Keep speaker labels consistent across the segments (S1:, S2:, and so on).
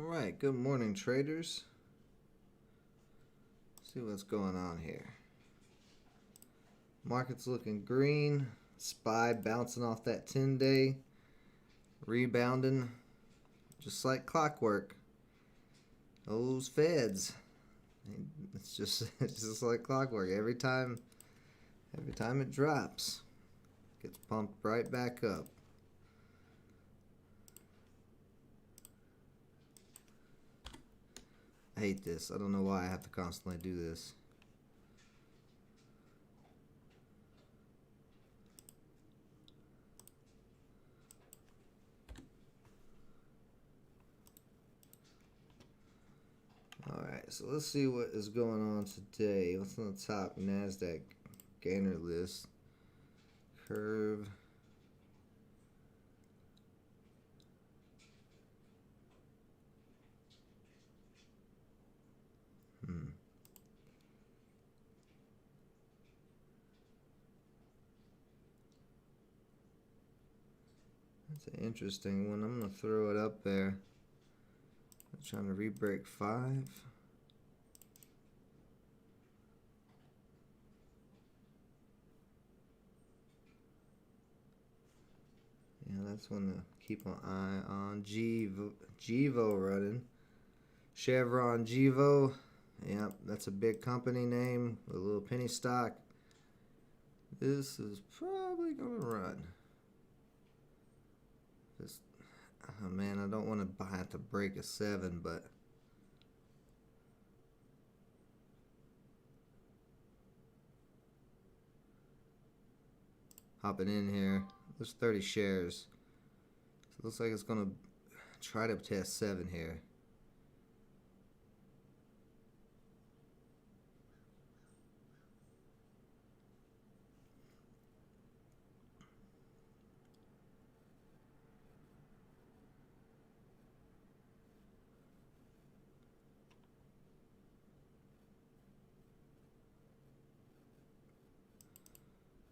S1: Alright, good morning traders. See what's going on here. Market's looking green. SPY bouncing off that 10-day. Rebounding just like clockwork. Those feds. It's just like clockwork. Every time it drops, gets pumped right back up. I hate this. I don't know why I have to constantly do this. Alright, so let's see what is going on today. What's on the top? NASDAQ gainer list. Curve. That's an interesting one. I'm going to throw it up there. I'm trying to re-break 5. Yeah, that's one to keep an eye on. Gevo running. Chevron Gevo. Yep, that's a big company name with a little penny stock. This is probably going to run. Just, oh man, I don't want to have to break a 7, but hopping in here. There's 30 shares. So it looks like it's going to try to test 7 here.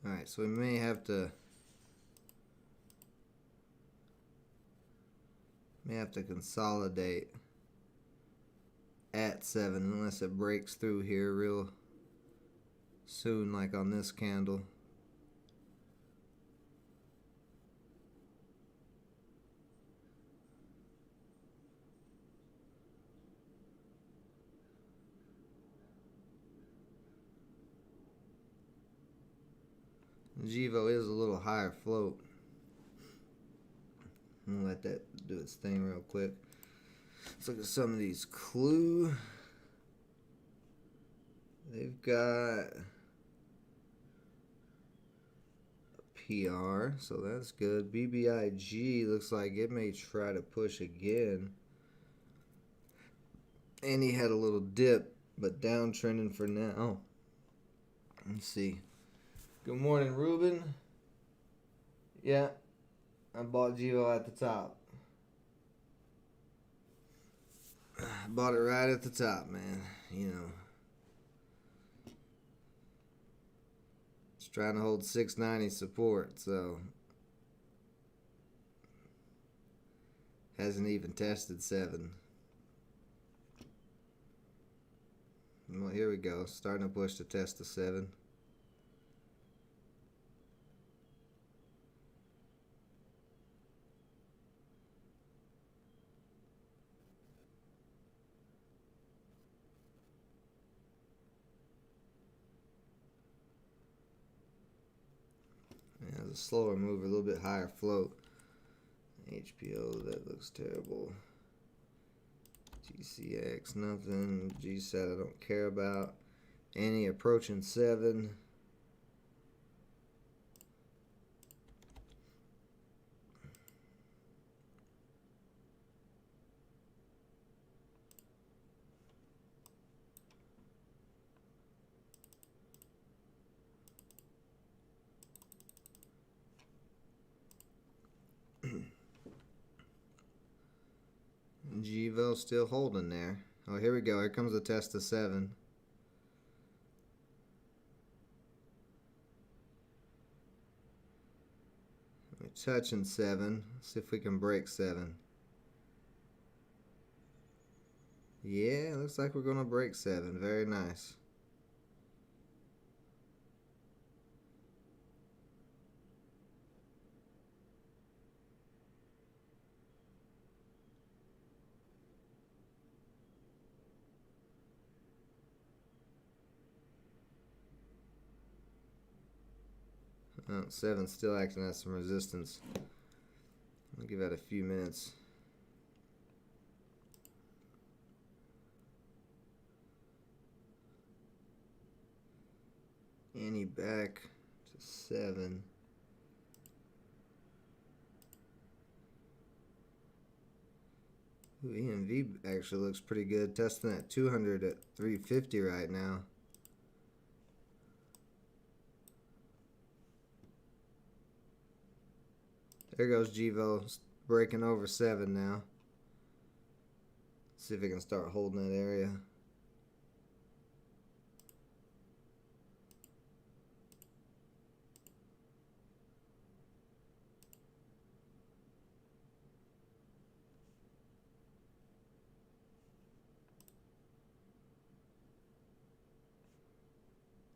S1: Alright, so we may have to consolidate at 7 unless it breaks through here real soon, like on this candle. Gevo is a little higher float. I'm gonna let that do its thing real quick. Let's look at some of these Clue. They've got a PR, so that's good. BBIG looks like it may try to push again. And he had a little dip, but downtrending for now. Let's see. Good morning, Ruben. Yeah, I bought Gevo at the top. I bought it right at the top, man. You know. It's trying to hold 690 support, so hasn't even tested 7. Well, here we go. Starting to push to test the 7. Yeah, it's a slower move, a little bit higher float. HPO, that looks terrible. GCX, nothing. GSAT, I don't care about. Any approaching 7. Gevo still holding there. Oh, here we go. Here comes the test of 7. We're touching 7. See if we can break 7. Yeah, looks like we're gonna break 7. Very nice. Oh, 7's still acting as some resistance. I'll give that a few minutes. Annie back to 7. Ooh, EMV actually looks pretty good. Testing at 200 at 350 right now. There goes GVO breaking over 7 now. See if it can start holding that area.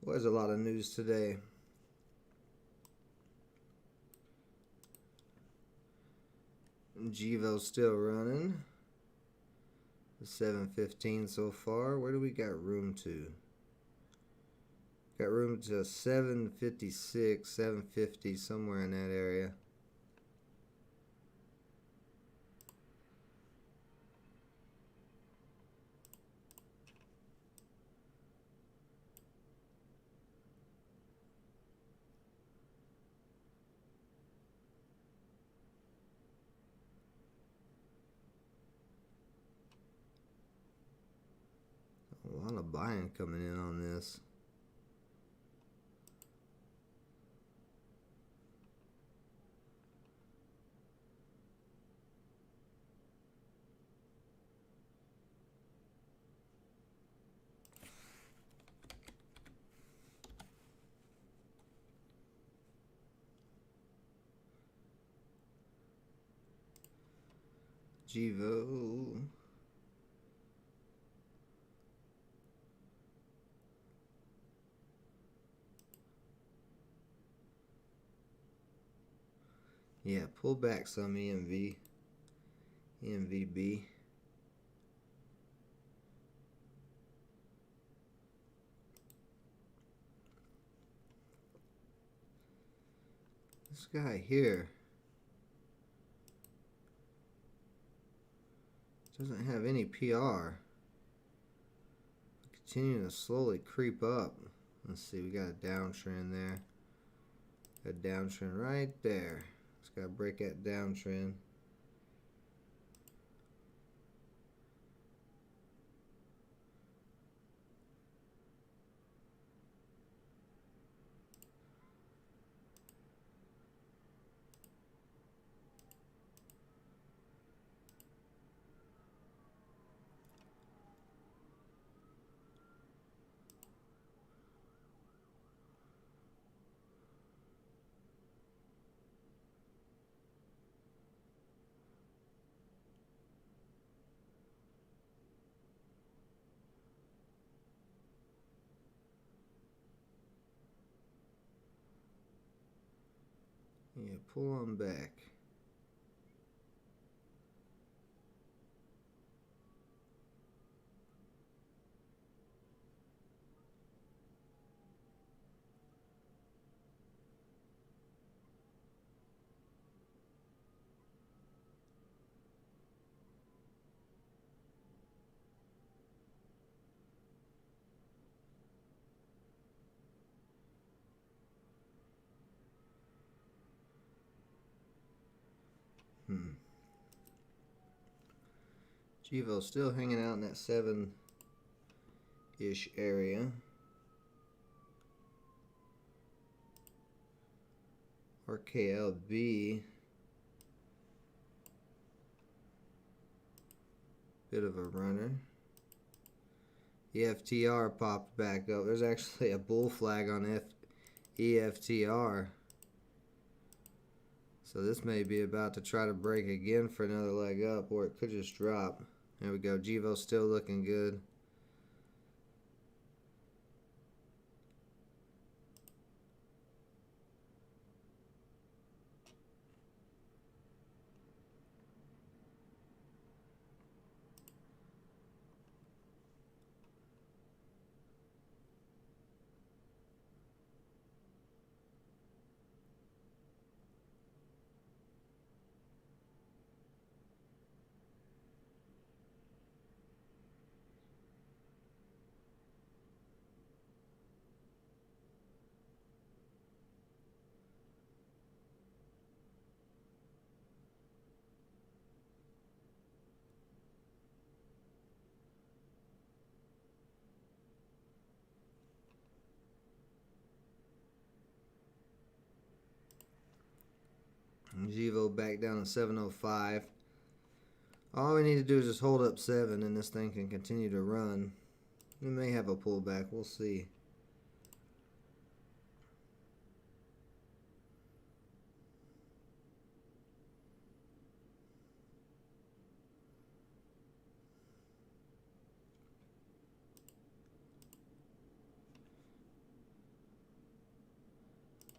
S1: Well, there's a lot of news today. GVO's still running. 715 so far. Where do we got room to? Got room to 756, 750, somewhere in that area. A lot of buying coming in on this. GVO. Yeah, pull back some EMV. EMVB. This guy here doesn't have any PR. Continue to slowly creep up. Let's see, we got a downtrend there. A downtrend right there. Just gotta break that downtrend. Yeah, pull on back. GVO still hanging out in that 7-ish area. RKLB, bit of a runner. EFTR popped back up. There's actually a bull flag on EFTR. So this may be about to try to break again for another leg up, or it could just drop. There we go. Jivo still looking good. Jivo back down to 705. All we need to do is just hold up 7 and this thing can continue to run. We may have a pullback. We'll see.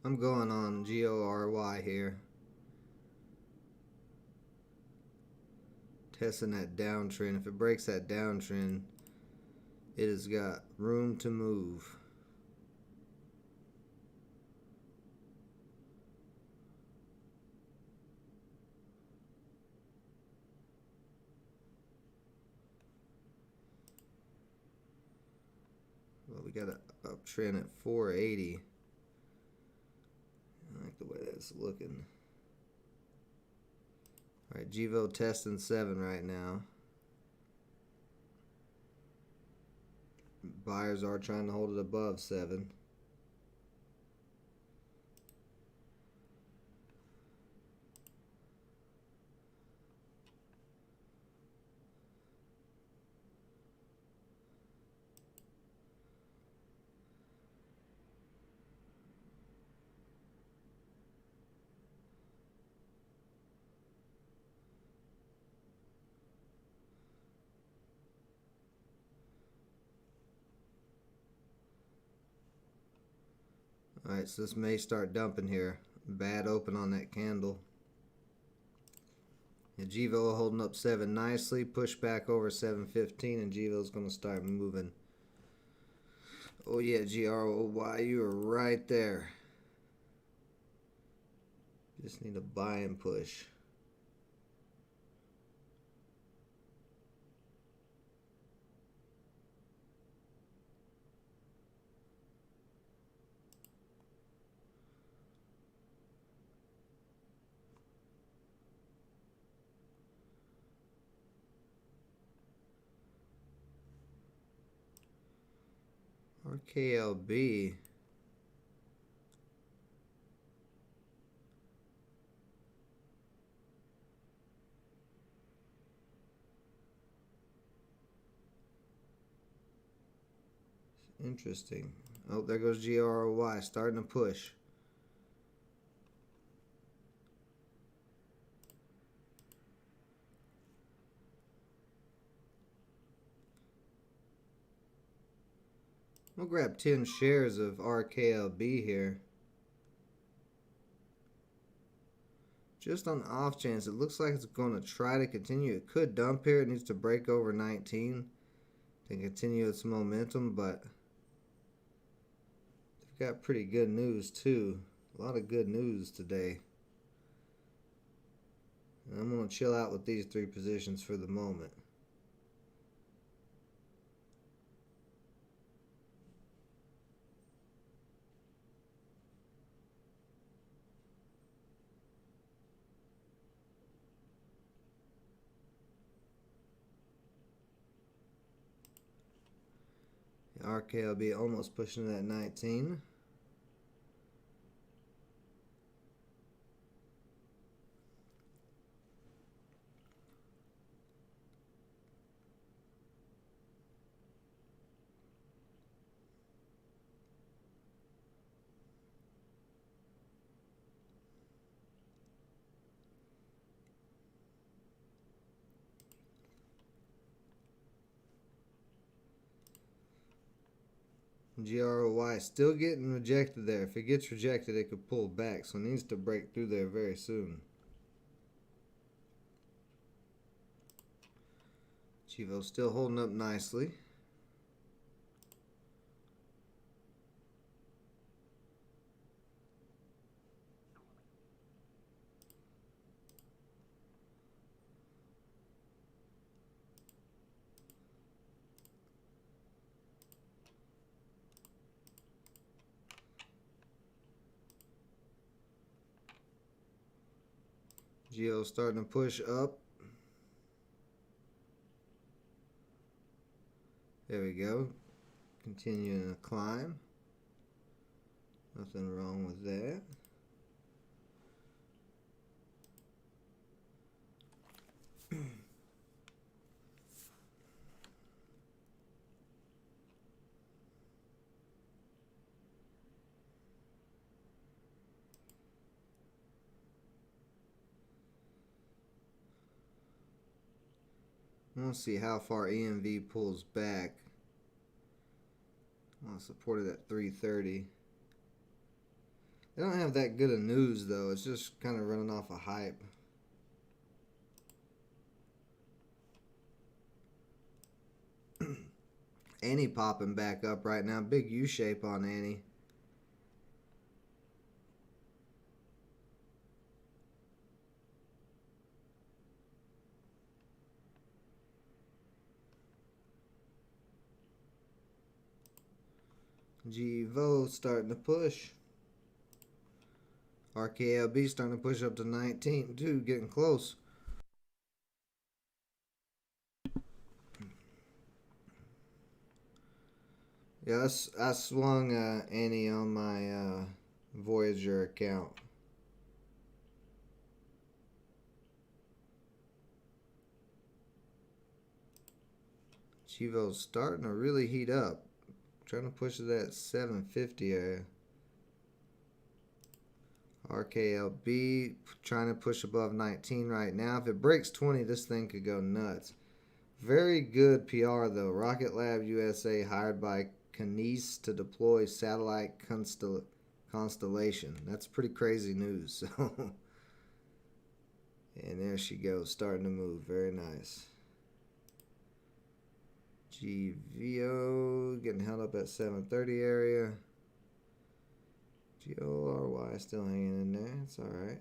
S1: I'm going on GORY here. Testing that downtrend. If it breaks that downtrend, it has got room to move. Well, we got an uptrend at 480. I like the way that's looking. Alright, Jivo testing 7 right now. Buyers are trying to hold it above 7. Alright, so this may start dumping here. Bad open on that candle. And Jivo holding up 7 nicely. Push back over 715 and Jivo's going to start moving. Oh yeah, GROY, you are right there. Just need a buy and push. RKLB. Interesting. Oh, there goes GROY starting to push. We'll grab 10 shares of RKLB here. Just on the off chance, it looks like it's going to try to continue. It could dump here. It needs to break over 19 to continue its momentum, but they've got pretty good news too. A lot of good news today. And I'm going to chill out with these 3 positions for the moment. RKLB almost pushing that 19. GROY still getting rejected there. If it gets rejected, it could pull back, so it needs to break through there very soon. Chivo still holding up nicely. Geo starting to push up. There we go. Continuing to climb. Nothing wrong with that. We'll see how far EMV pulls back. Supported at 330. They don't have that good of news though. It's just kind of running off a hype. Annie popping back up right now. Big U shape on Annie. GVO starting to push. RKLB starting to push up to 19 too, getting close. Yeah, I swung Annie on my Voyager account. Chivo's starting to really heat up. Trying to push to that 750 area. RKLB trying to push above 19 right now. If it breaks 20, this thing could go nuts. Very good PR though. Rocket Lab USA hired by Kinesis to deploy satellite constellation. That's pretty crazy news. So, and there she goes, starting to move. Very nice. GVO getting held up at 730 area. GORY still hanging in there. It's all right.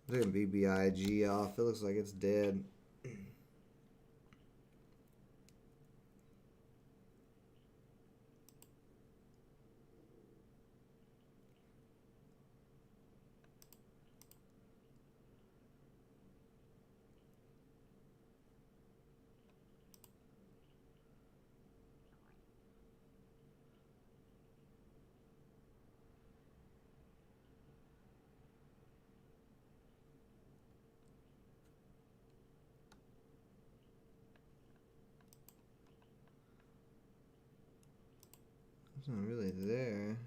S1: Look at BBIG off. It looks like it's dead. It's not really there.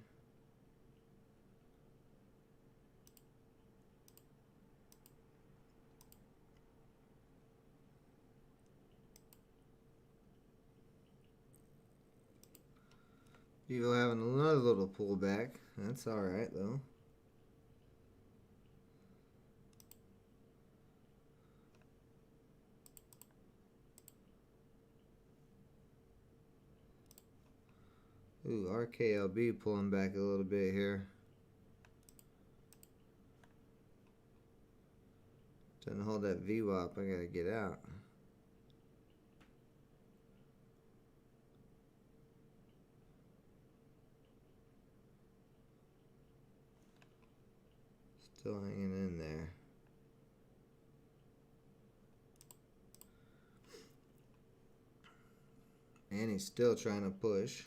S1: Evo having another little pullback. That's all right though. Ooh, RKLB pulling back a little bit here. Trying to hold that VWAP. I gotta get out. Still hanging in there. And he's still trying to push.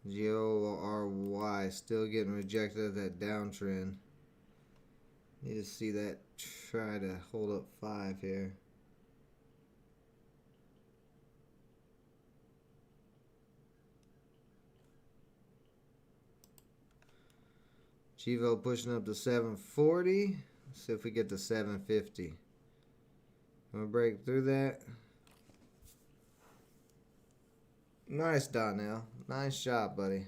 S1: GORY still getting rejected at that downtrend. Need to see that try to hold up 5 here. GVO pushing up to 740. Let's see if we get to 750. Gonna break through that. Nice, Donnell. Nice job, buddy.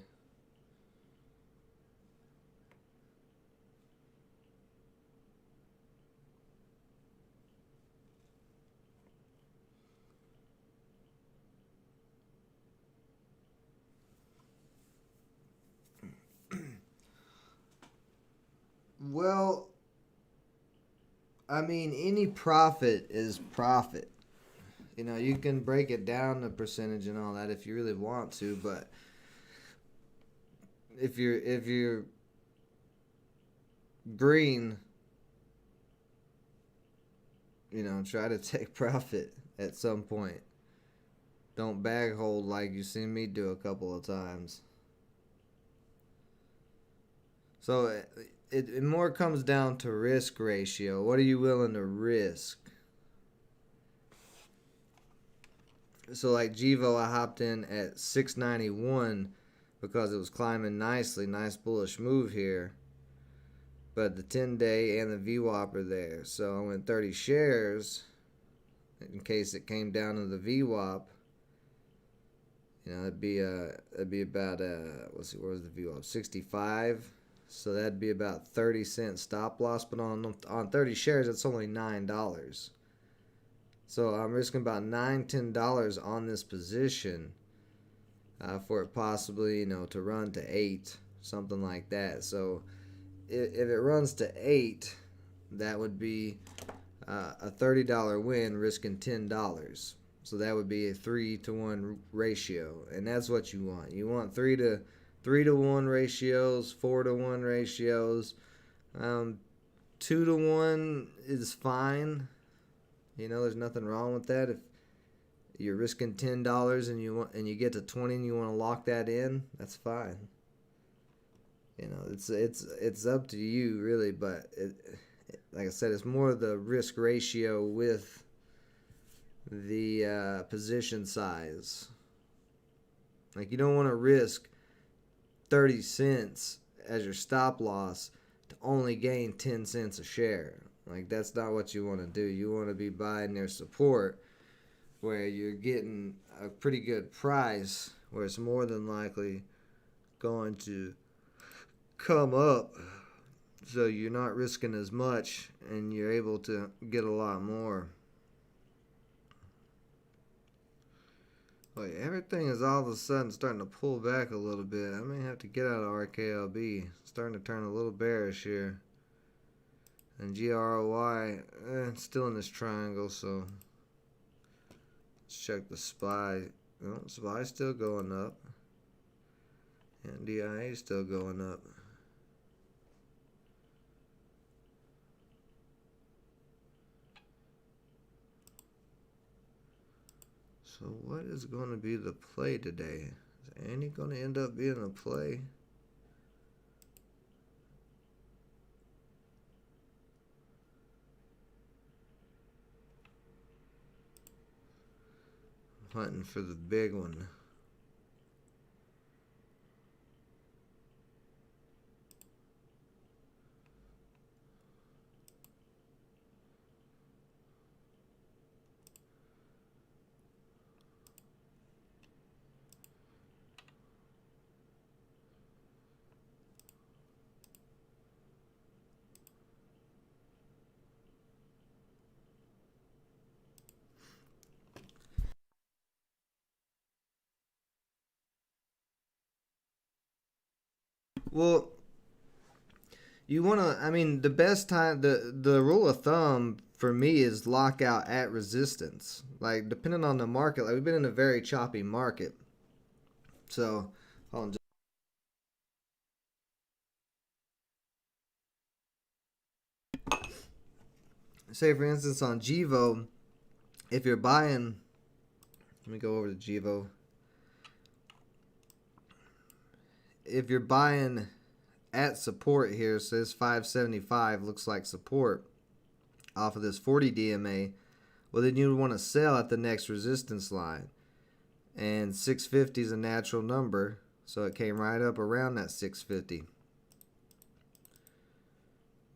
S1: Well, I mean, any profit is profit. You know, you can break it down the percentage and all that if you really want to, but if you're green, you know, try to take profit at some point. Don't bag hold like you seen me do a couple of times. So it more comes down to risk ratio. What are you willing to risk? So like GVO, I hopped in at 691 because it was climbing nicely. Nice bullish move here. But the 10-day and the VWAP are there. So I went 30 shares in case it came down to the VWAP. You know, it'd be about let's see, where was the VWAP? 65. So that'd be about 30-cent stop loss. But on 30 shares, it's only $9. So I'm risking about $9-10 on this position for it possibly, you know, to run to 8, something like that. So if it runs to 8, that would be a $30 win, risking $10. So that would be a 3-to-1 ratio, and that's what you want. You want 3-to-1 ratios, 4-to-1 ratios. 2-to-1 is fine. You know, there's nothing wrong with that. If you're risking $10 and you get to 20 and you want to lock that in, that's fine. You know, it's up to you really, but like I said, it's more the risk ratio with the position size. Like, you don't want to risk 30 cents as your stop loss to only gain 10 cents a share. Like, that's not what you want to do. You want to be buying their support where you're getting a pretty good price, where it's more than likely going to come up, so you're not risking as much and you're able to get a lot more. Like, everything is all of a sudden starting to pull back a little bit. I may have to get out of RKLB. It's starting to turn a little bearish here. And GROY, still in this triangle, so let's check the SPY. Oh, SPY still going up. And DIA still going up. So what is going to be the play today? Is Annie going to end up being a play? Hunting for the big one. Well, you want to, I mean, the best time, the rule of thumb for me is lockout at resistance. Like, depending on the market, like, we've been in a very choppy market. So, hold on. Say, for instance, on GVO, if you're buying, let me go over to GVO. if you're buying at support here, so this 575 looks like support off of this 40 DMA, well, then you would want to sell at the next resistance line. And 650 is a natural number, so it came right up around that 650.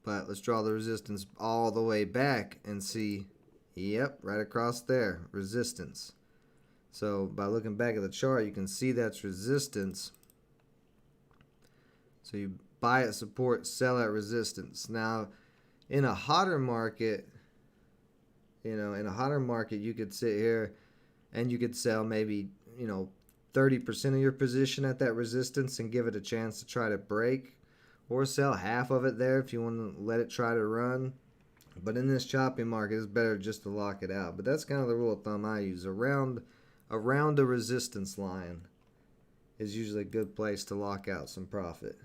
S1: But let's draw the resistance all the way back and see, yep, right across there, resistance. So by looking back at the chart, you can see that's resistance. So you buy at support, sell at resistance. Now, in a hotter market, in a hotter market, you could sit here and you could sell maybe, 30% of your position at that resistance and give it a chance to try to break, or sell half of it there if you want to let it try to run. But in this choppy market, it's better just to lock it out. But that's kind of the rule of thumb I use. Around a resistance line is usually a good place to lock out some profit.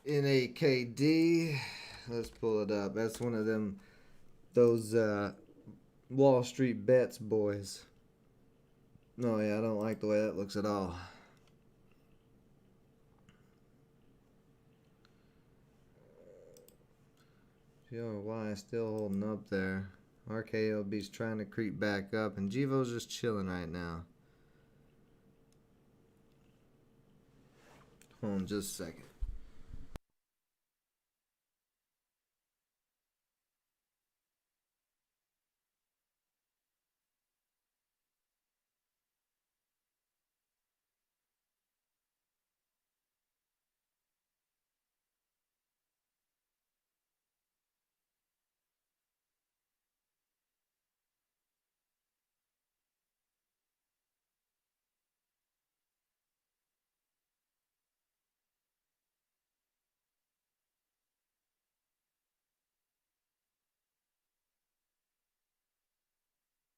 S1: NAKD, let's pull it up. That's one of those Wall Street bets boys. No, yeah, I don't like the way that looks at all. GRY still holding up there. RKLB's trying to creep back up, and GVO's just chilling right now. Hold on just a second.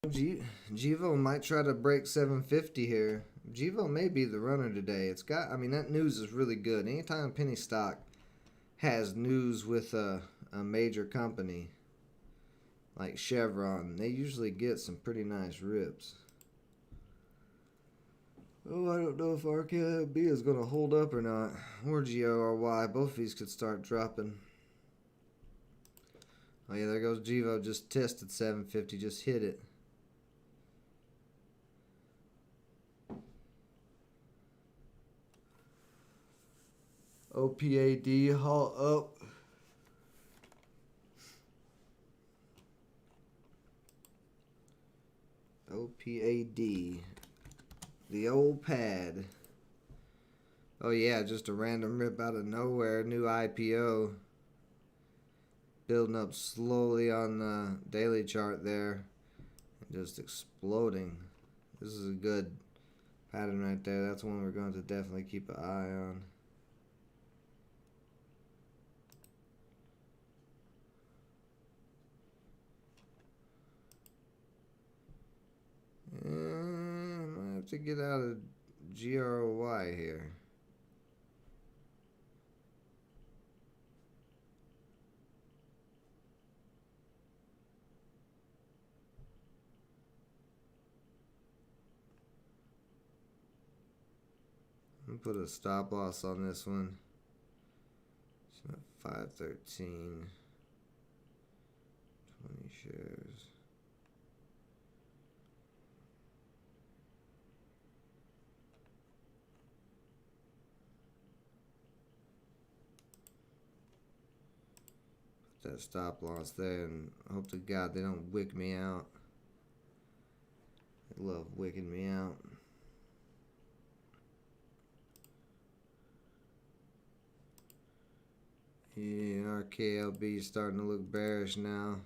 S1: GVO might try to break 750 here. GVO may be the runner today. That news is really good. Anytime a penny stock has news with a major company like Chevron, they usually get some pretty nice rips. Oh, I don't know if RKLB is going to hold up or not. Or GRY. Both of these could start dropping. Oh, yeah, there goes GVO. Just tested 750. Just hit it. OPAD, haul up. OPAD. The old pad. Oh yeah, just a random rip out of nowhere. New IPO. Building up slowly on the daily chart there. And just exploding. This is a good pattern right there. That's one we're going to definitely keep an eye on. I might have to get out of GRY here. I'm gonna put a stop loss on this one. It's at 513. 20 shares. Put that stop loss there and hope to God they don't wick me out. They love wicking me out. Yeah, RKLB is starting to look bearish now.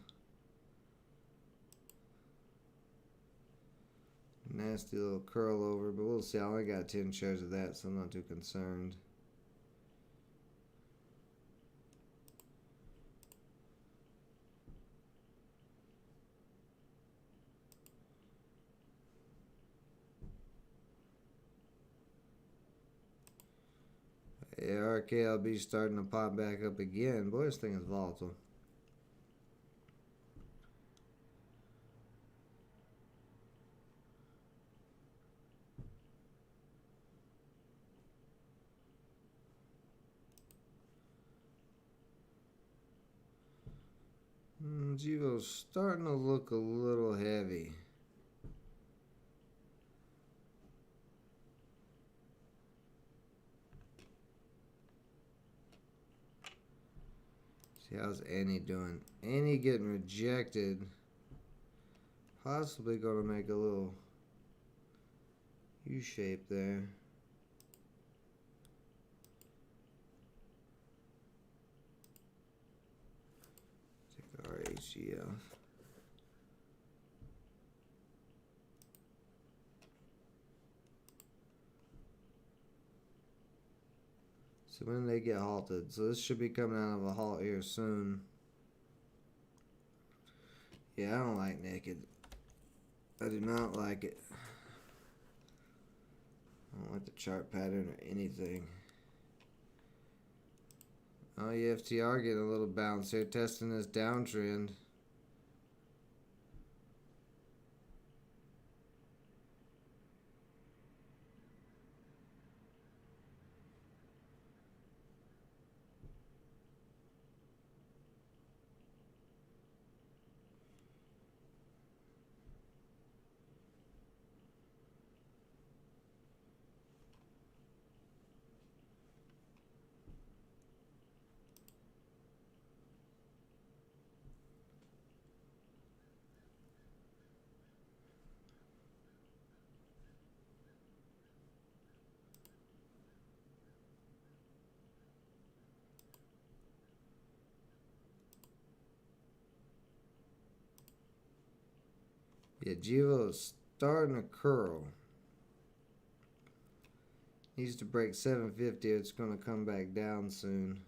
S1: Nasty little curl over, but we'll see. I only got 10 shares of that, so I'm not too concerned. Yeah, RKLB starting to pop back up again. Boy, this thing is volatile. Jivo's starting to look a little heavy. See, how's Annie doing? Annie getting rejected. Possibly going to make a little U-shape there. Take our HGF. So when they get halted, so this should be coming out of a halt here soon. Yeah, I don't like naked. I do not like it. I don't like the chart pattern or anything. Oh, EFTR getting a little bounce here, testing this downtrend. Yeah, Jivo is starting to curl. Needs to break 750. It's going to come back down soon.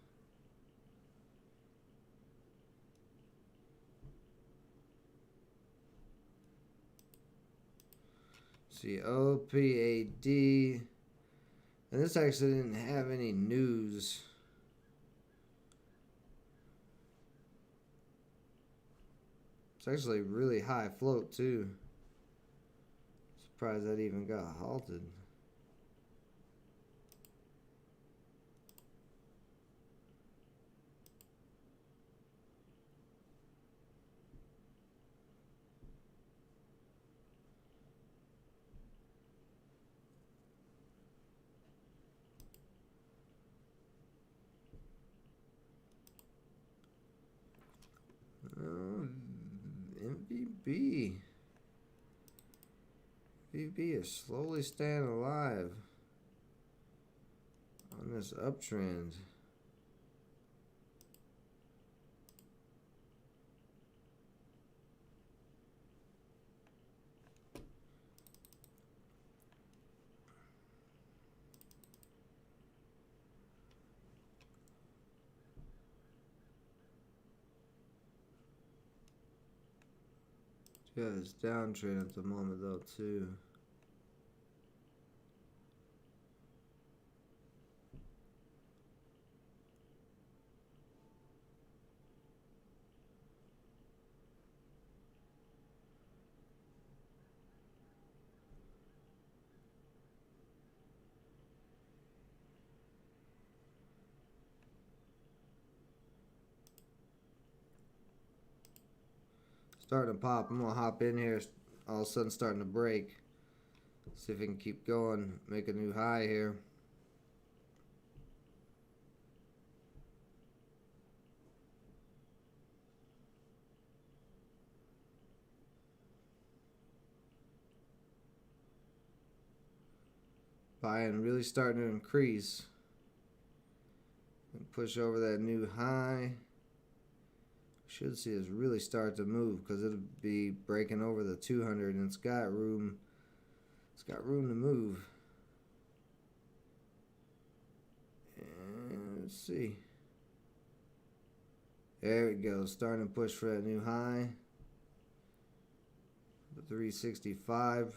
S1: See, OPAD. And this actually didn't have any news. It's actually really high float too. Surprised that even got halted. MVB. MVB is slowly staying alive on this uptrend. Yeah, it's downtrend at the moment though too. Starting to pop. I'm gonna hop in here. All of a sudden starting to break. See if it can keep going. Make a new high here. Buying really starting to increase. And push over that new high. Should see us really start to move because it'll be breaking over the 200 and it's got room. It's got room to move. And let's see. There we go. Starting to push for that new high. The 365.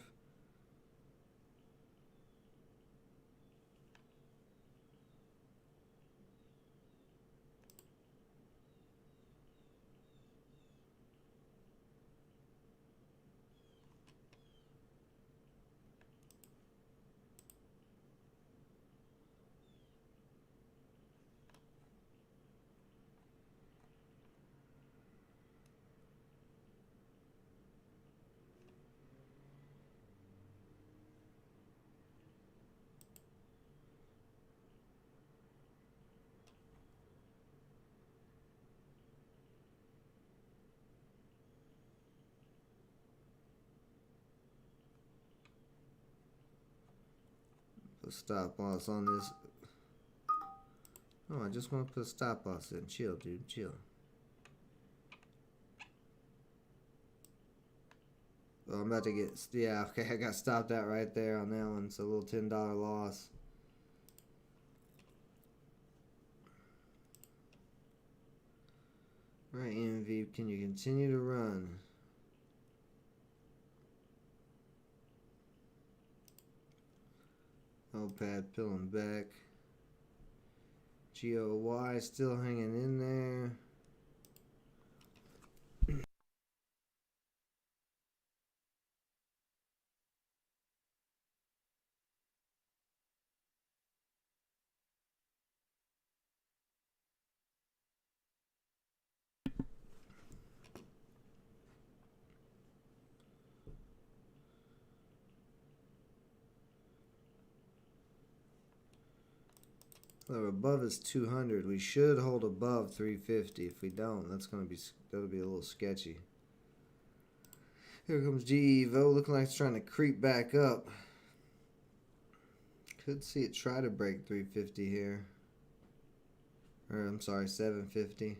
S1: Put a stop loss on this. No, I just want to put a stop loss in. Chill, dude. Chill. Well, I'm about to get... Yeah, okay. I got stopped out right there on that one. It's a little $10 loss. Right, EMV. Can you continue to run? OPAD pulling back. GOY still hanging in there. Well, above is 200. We should hold above 350. If we don't, that'll be a little sketchy. Here comes GEVO, looking like it's trying to creep back up. Could see it try to break 350 here. Or I'm sorry, 750.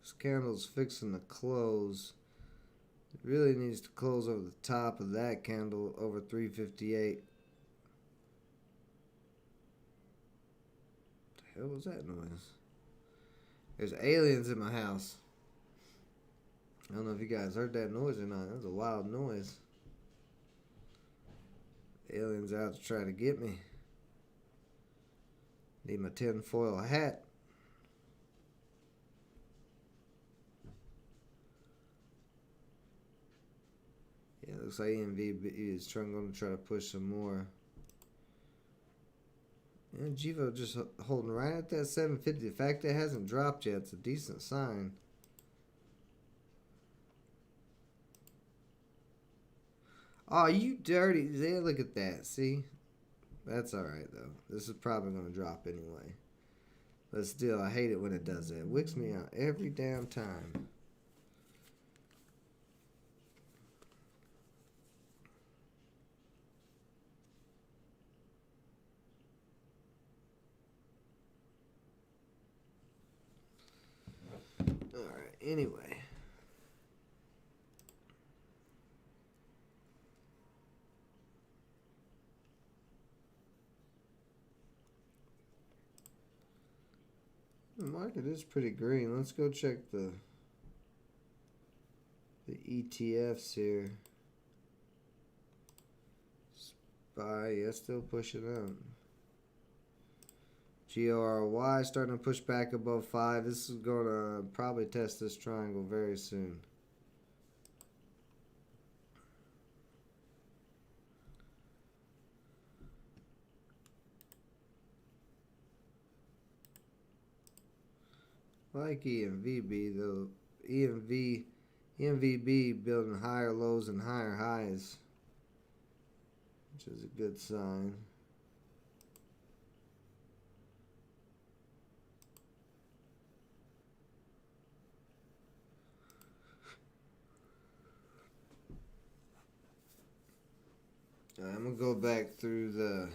S1: This candle's fixing to close. It really needs to close over the top of that candle over 358. What the hell was that noise? There's aliens in my house. I don't know if you guys heard that noise or not. That was a wild noise. Aliens out to try to get me. Need my tinfoil hat. Yeah, looks like EMV is going to try to push some more. And GEVO just holding right at that 750. The fact that it hasn't dropped yet, it's a decent sign. Oh, you dirty. Yeah, look at that. See? That's alright, though. This is probably going to drop anyway. But still, I hate it when it does that. It wicks me out every damn time. Alright, anyway. The market is pretty green. Let's go check the ETFs here. SPY, yeah, still pushing up. GORY starting to push back above 5. This is going to probably test this triangle very soon. Like EMVB though, EMVB building higher lows and higher highs, which is a good sign. I'm gonna go back through the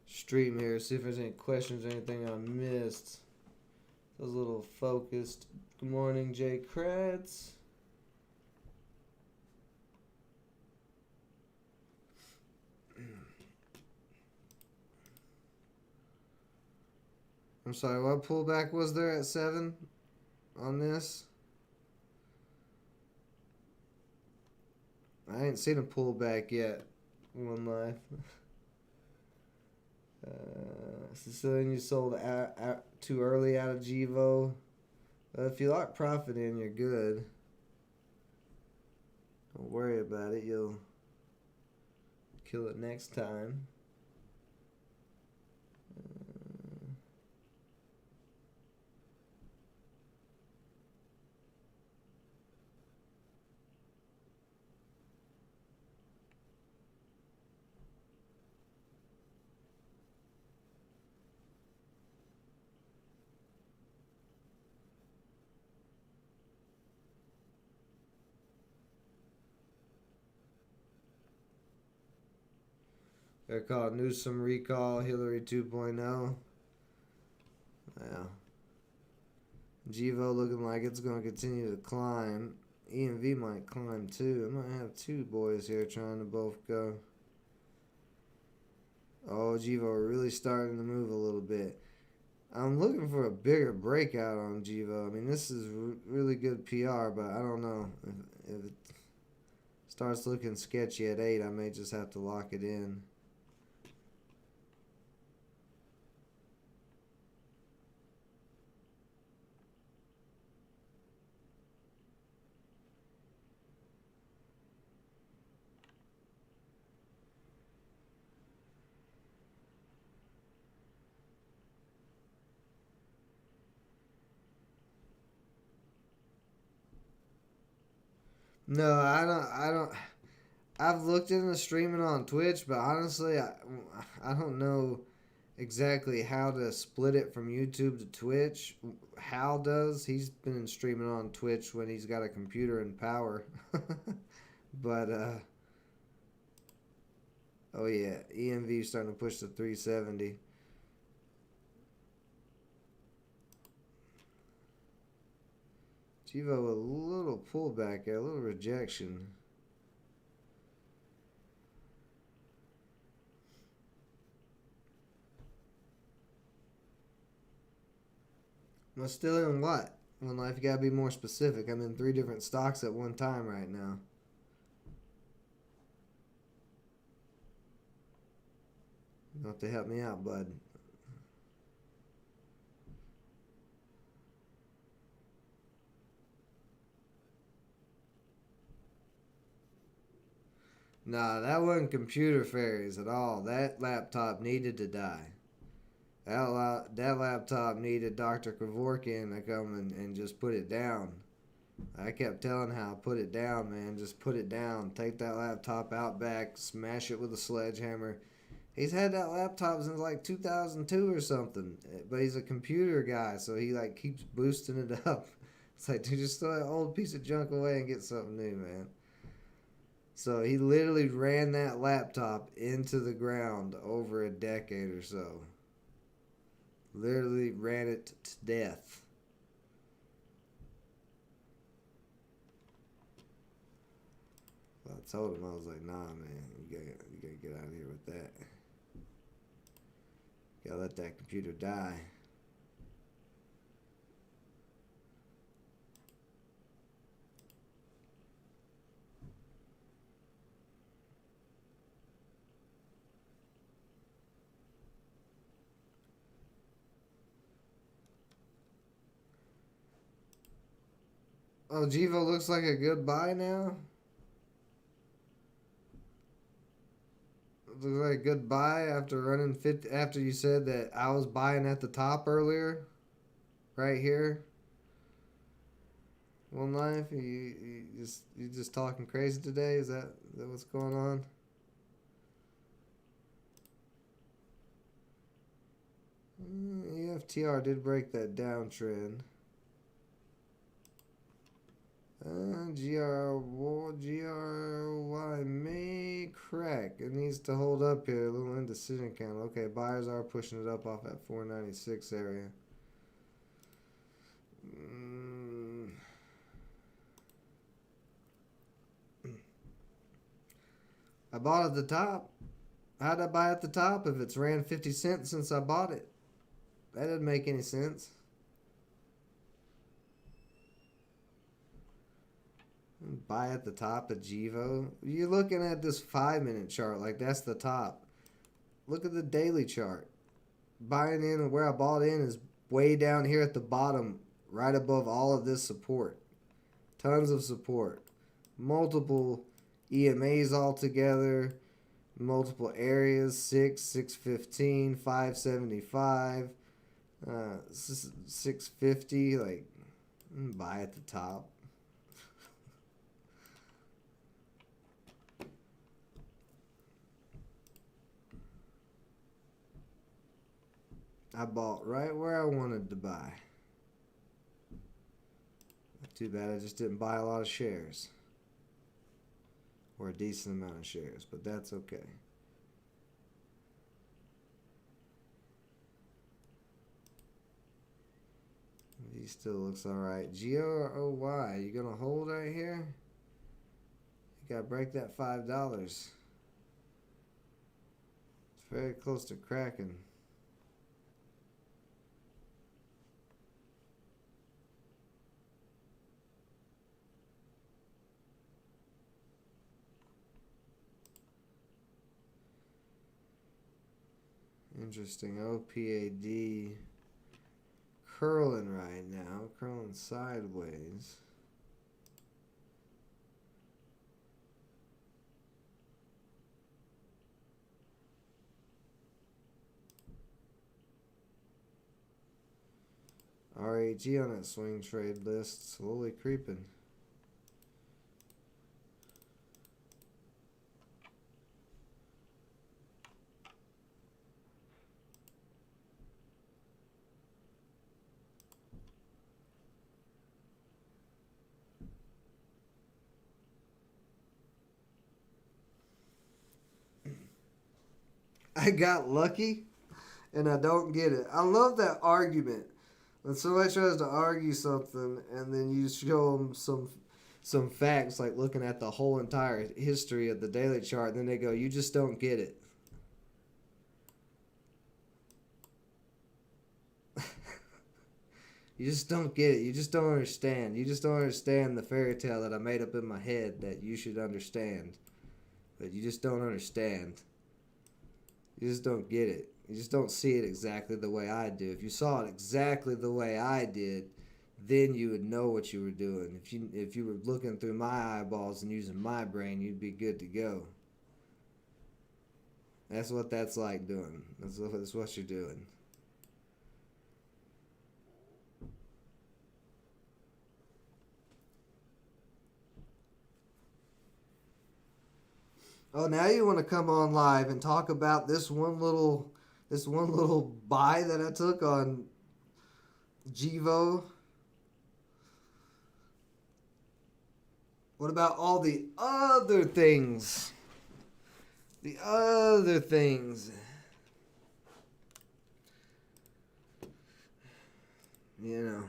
S1: stream here, see if there's any questions or anything I missed. I was a little focused. Good morning, Jay Kratz. I'm sorry, what pullback was there at 7 on this? I ain't seen a pullback yet. One life. Sicilian, you sold too early out of GEVO. If you lock profit in, you're good. Don't worry about it. You'll kill it next time. They're called Newsom recall, Hillary 2.0. Yeah. Givo looking like it's going to continue to climb. EMV might climb too. I might have two boys here trying to both go. Oh, Givo really starting to move a little bit. I'm looking for a bigger breakout on Givo. I mean, this is really good PR, but I don't know. If it starts looking sketchy at 8, I may just have to lock it in. No, I don't. I've looked into streaming on Twitch, but honestly, I don't know exactly how to split it from YouTube to Twitch. Hal does. He's been streaming on Twitch when he's got a computer and power. But oh yeah, EMV starting to push to 370. Givo a little pullback there, a little rejection. Well, still in what? One life, you gotta be more specific. I'm in 3 different stocks at one time right now. You have to help me out, bud. Nah, that wasn't computer fairies at all. That laptop needed to die. That laptop needed Dr. Kevorkian to come and just put it down. I kept telling Hal, put it down, man. Just put it down. Take that laptop out back, smash it with a sledgehammer. He's had that laptop since like 2002 or something. But he's a computer guy, so he like keeps boosting it up. It's like, dude, just throw that old piece of junk away and get something new, man. So he literally ran that laptop into the ground over a decade or so. Literally ran it to death. I told him, I was like, nah, man, you gotta get out of here with that. You gotta let that computer die. Oh, Givo looks like a good buy now. Looks like a good buy after running 50. After you said that I was buying at the top earlier, right here. One life. You just talking crazy today? Is that what's going on? EFTR did break that downtrend. GRY may crack. It needs to hold up here. A little indecision count. Okay, buyers are pushing it up off that 496 area. I bought at the top. How'd I buy at the top if it's ran 50 cents since I bought it? That doesn't make any sense. Buy at the top of Givo. You're looking at this 5-minute chart like that's the top. Look at the daily chart. Buying in and where I bought in is way down here at the bottom, right above all of this support. Tons of support. Multiple EMAs altogether. Multiple areas. 615, 575, 650. Like, buy at the top. I bought right where I wanted to buy. Too bad I just didn't buy a lot of shares. Or a decent amount of shares, but that's okay. He still looks alright. GROY, you gonna hold right here? You gotta break that $5. It's very close to cracking. Interesting. OPAD curling right now, curling sideways. RAG on that swing trade list, slowly creeping. I got lucky and I don't get it. I love that argument. When somebody tries to argue something and then you show them some facts, like looking at the whole entire history of the daily chart, and then they go, "You just don't get it." You just don't get it. You just don't understand. You just don't understand the fairy tale that I made up in my head that you should understand. But you just don't understand. You just don't get it. You just don't see it exactly the way I do. If you saw it exactly the way I did, then you would know what you were doing. If you were looking through my eyeballs and using my brain, you'd be good to go. That's what that's like doing. That's what you're doing. Oh, now you want to come on live and talk about this one little buy that I took on GVO? What about all the other things? The other things. You know.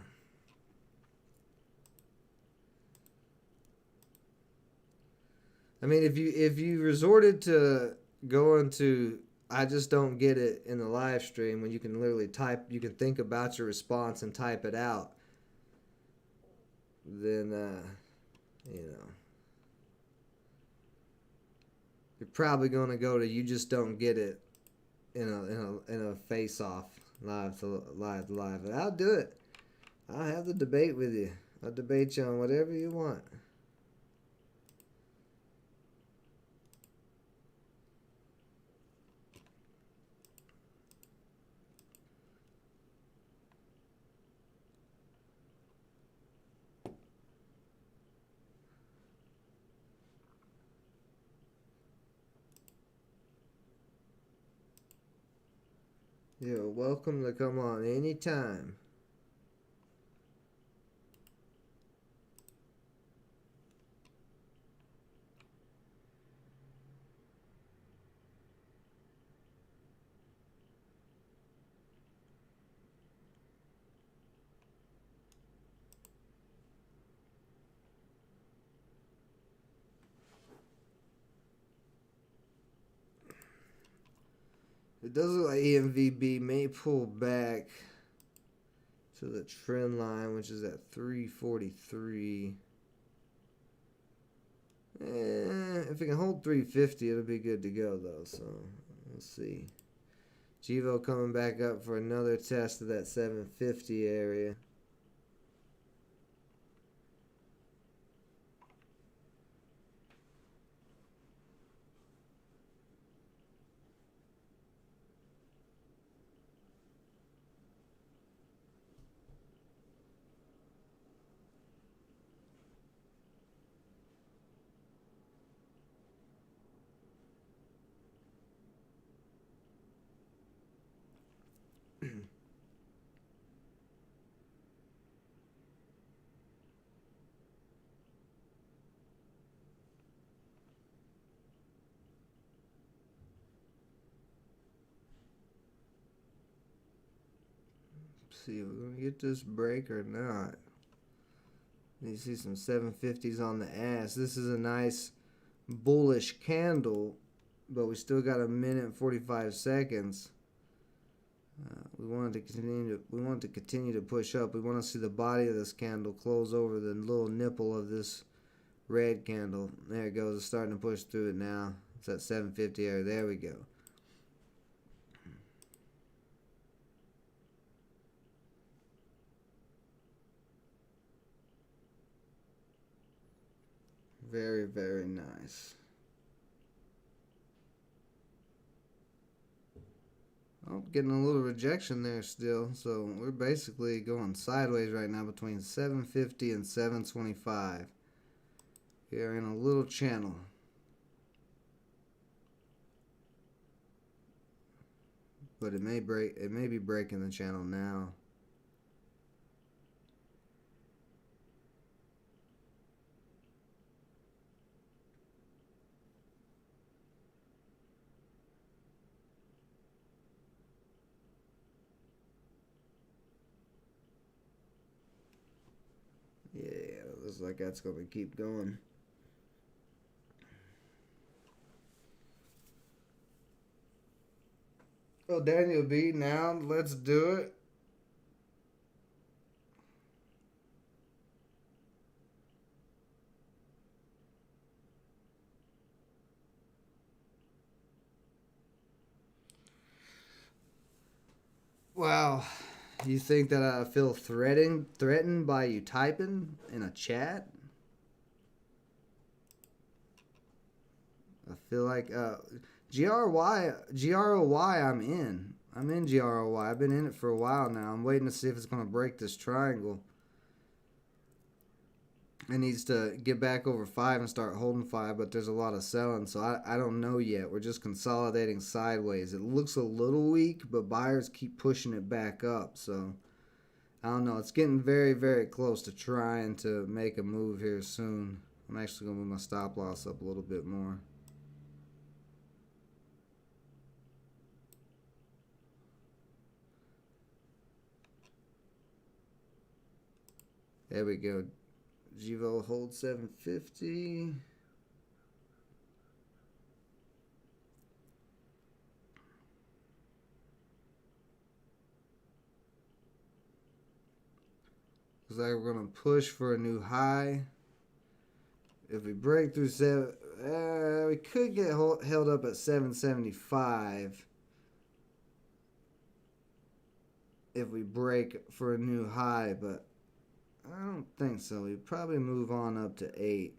S1: I mean, if you resorted to going to I just don't get it in the live stream when you can literally type, you can think about your response and type it out, then you know, you're probably going to go to you just don't get it in a face off live. And I'll do it. I'll have the debate with you. I'll debate you on whatever you want. You're welcome to come on anytime. It does look like EMVB may pull back to the trend line, which is at 343. If it can hold 350, it'll be good to go, though. So, let's see. GVO coming back up for another test of that 750 area. see if we're gonna get this break or not. You see some 750s on the ass. This is a nice bullish candle, but we still got a minute and 45 seconds. We want to continue to push up. We want to see the body of this candle close over the little nipple of this red candle. There it goes. It's starting to push through it now. It's at 750 area. There we go. Very, very nice. Oh, getting a little rejection there still. So we're basically going sideways right now between 750 and 725. We are in a little channel. But it may be breaking the channel now. Yeah, it looks like that's going to keep going. Oh, Daniel B, now let's do it. Wow. You think that I feel threatened by you typing in a chat? I feel like GROY I'm in. I'm in GROY. I've been in it for a while now. I'm waiting to see if it's going to break this triangle. It needs to get back over 5 and start holding 5, but there's a lot of selling, so I don't know yet. We're just consolidating sideways. It looks a little weak, but buyers keep pushing it back up, so I don't know. It's getting very, very close to trying to make a move here soon. I'm actually going to move my stop loss up a little bit more. There we go. GVO hold 750. Looks like we're going to push for a new high. If we break through 7, we could get held up at 775. If we break for a new high, but I don't think so. We probably move on up to 8.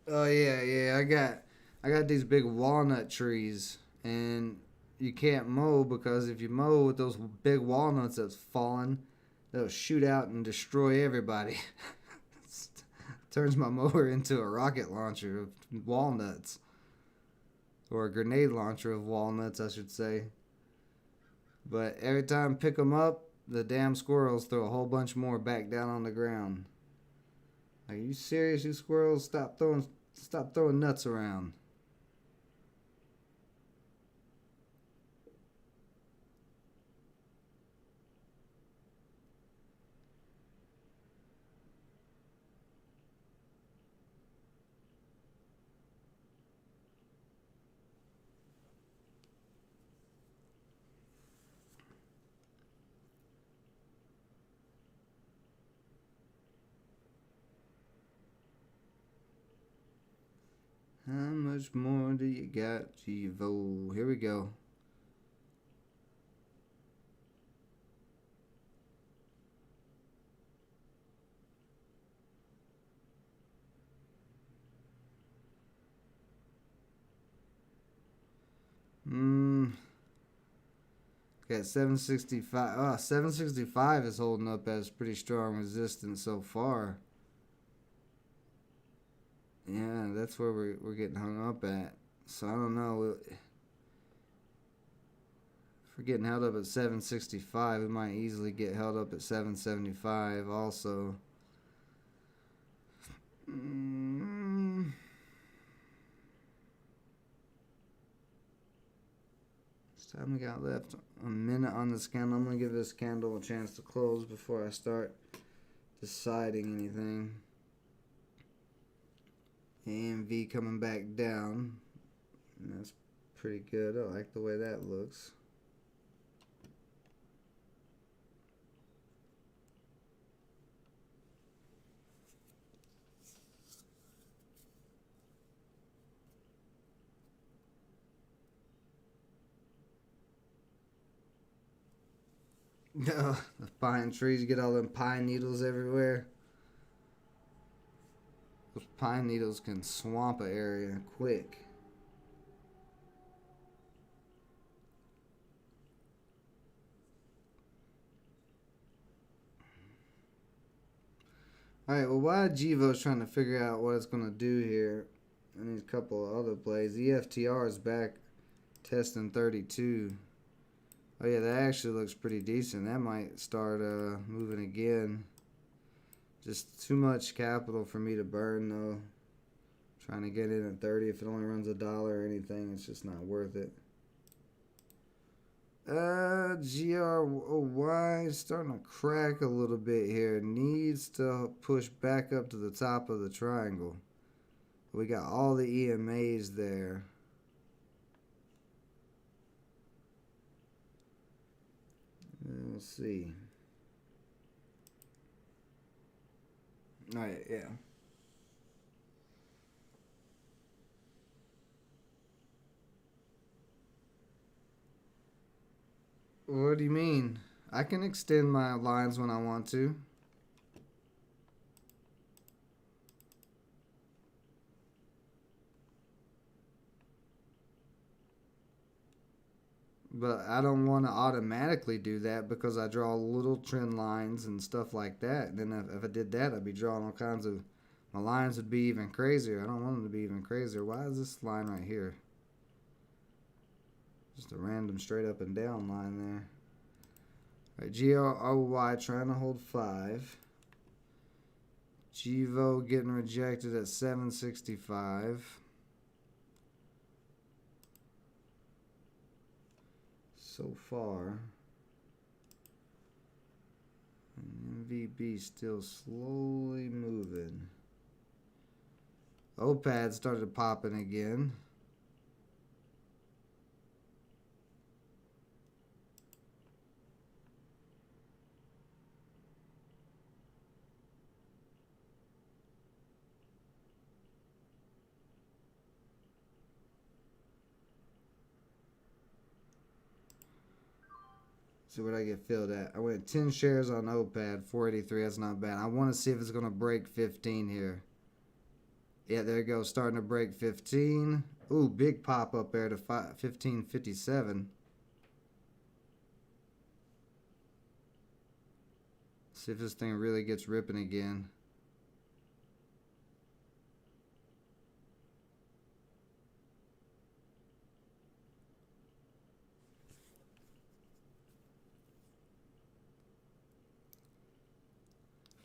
S1: Oh yeah. I got these big walnut trees, and you can't mow because if you mow with those big walnuts that's falling, they'll shoot out and destroy everybody. Turns my mower into a rocket launcher of walnuts. Or a grenade launcher of walnuts, I should say. But every time I pick them up, the damn squirrels throw a whole bunch more back down on the ground. Are you serious, you squirrels? Stop throwing nuts around. How much more do you got, Givo? Here we go. Got 765. Oh, 765 is holding up as pretty strong resistance so far. Yeah, that's where we're getting hung up at. So I don't know. we're getting held up at 765. We might easily get held up at 775 also. Time we got left a minute on this candle. I'm gonna give this candle a chance to close before I start deciding anything. AMV coming back down. And that's pretty good. I like the way that looks. The pine trees, get all them pine needles everywhere. Those pine needles can swamp an area quick. Alright, well, while Jivo's trying to figure out what it's going to do here, and these couple of other plays, EFTR is back testing 32. Oh yeah, that actually looks pretty decent. That might start moving again. Just too much capital for me to burn though. Trying to get in at 30. If it only runs $1 or anything, it's just not worth it. GRY is starting to crack a little bit here. Needs to push back up to the top of the triangle. We got all the EMAs there. We'll see. Alright, yeah. What do you mean? I can extend my lines when I want to. But I don't want to automatically do that because I draw little trend lines and stuff like that. Then if I did that, I'd be drawing all kinds of... My lines would be even crazier. I don't want them to be even crazier. Why is this line right here? Just a random straight up and down line there. Alright, GROY trying to hold 5. GVO getting rejected at 765. So far. And MVB still slowly moving. OPAD started popping again. See what I get filled at. I went 10 shares on OPAD, 483. That's not bad. I want to see if it's going to break 15 here. Yeah, there you go. Starting to break 15. Ooh, big pop up there to 1557. See if this thing really gets ripping again.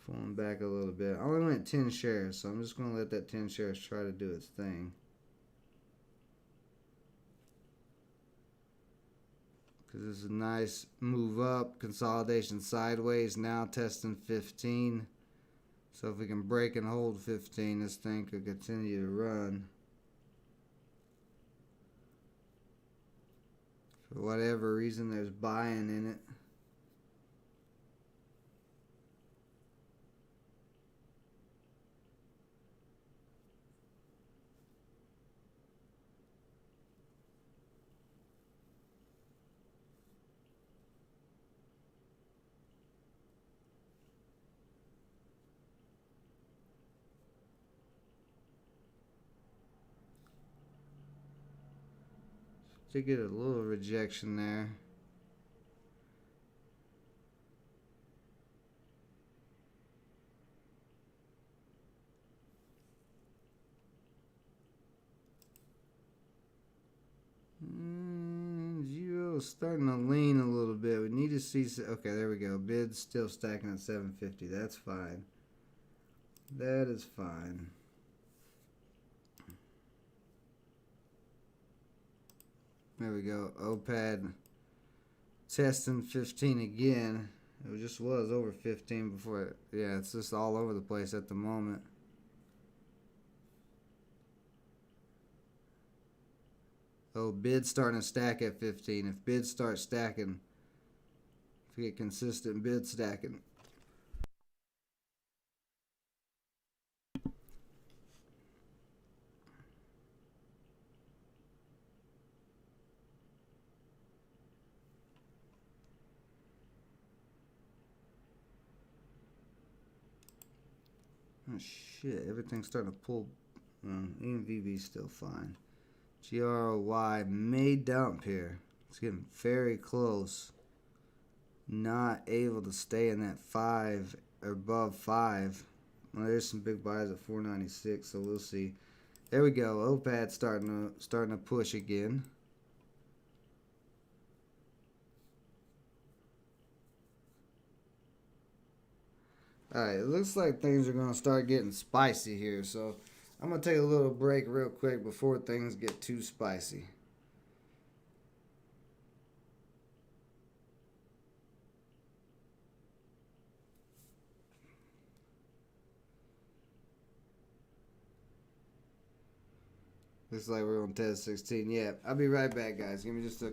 S1: Pulling back a little bit. I only went 10 shares, so I'm just going to let that 10 shares try to do its thing. Because this is a nice move up, consolidation sideways, now testing 15. So if we can break and hold 15, this thing could continue to run. For whatever reason, there's buying in it. To get a little rejection there. Oh, starting to lean a little bit. We need to see. Okay, there we go. Bid's still stacking at 750. That's fine. That is fine. There we go. OPAD testing 15 again. It just was over 15 before. Yeah, it's just all over the place at the moment. Oh, bid starting to stack at 15. If bids start stacking, if we get consistent bid stacking. Oh shit, everything's starting to pull. Even VV's still fine. GROY may dump here. It's getting very close. Not able to stay in that 5 or above 5. Well, there's some big buys at 496, so we'll see. There we go. OPAD starting to push again. Alright, it looks like things are going to start getting spicy here, so I'm going to take a little break real quick before things get too spicy. Looks like we're on test 16. Yeah, I'll be right back, guys. Give me just a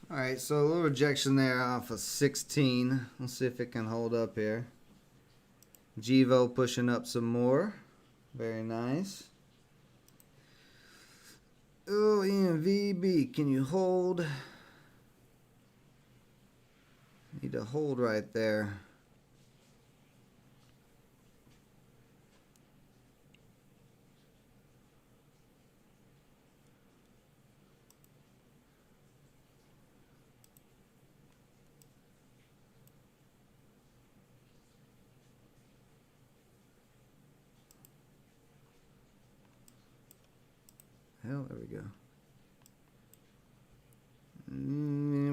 S1: All right, so a little rejection there off of 16. Let's see if it can hold up here. Givo pushing up some more. Very nice. Oh, ENVB, can you hold? Need to hold right there. Hell, there we go.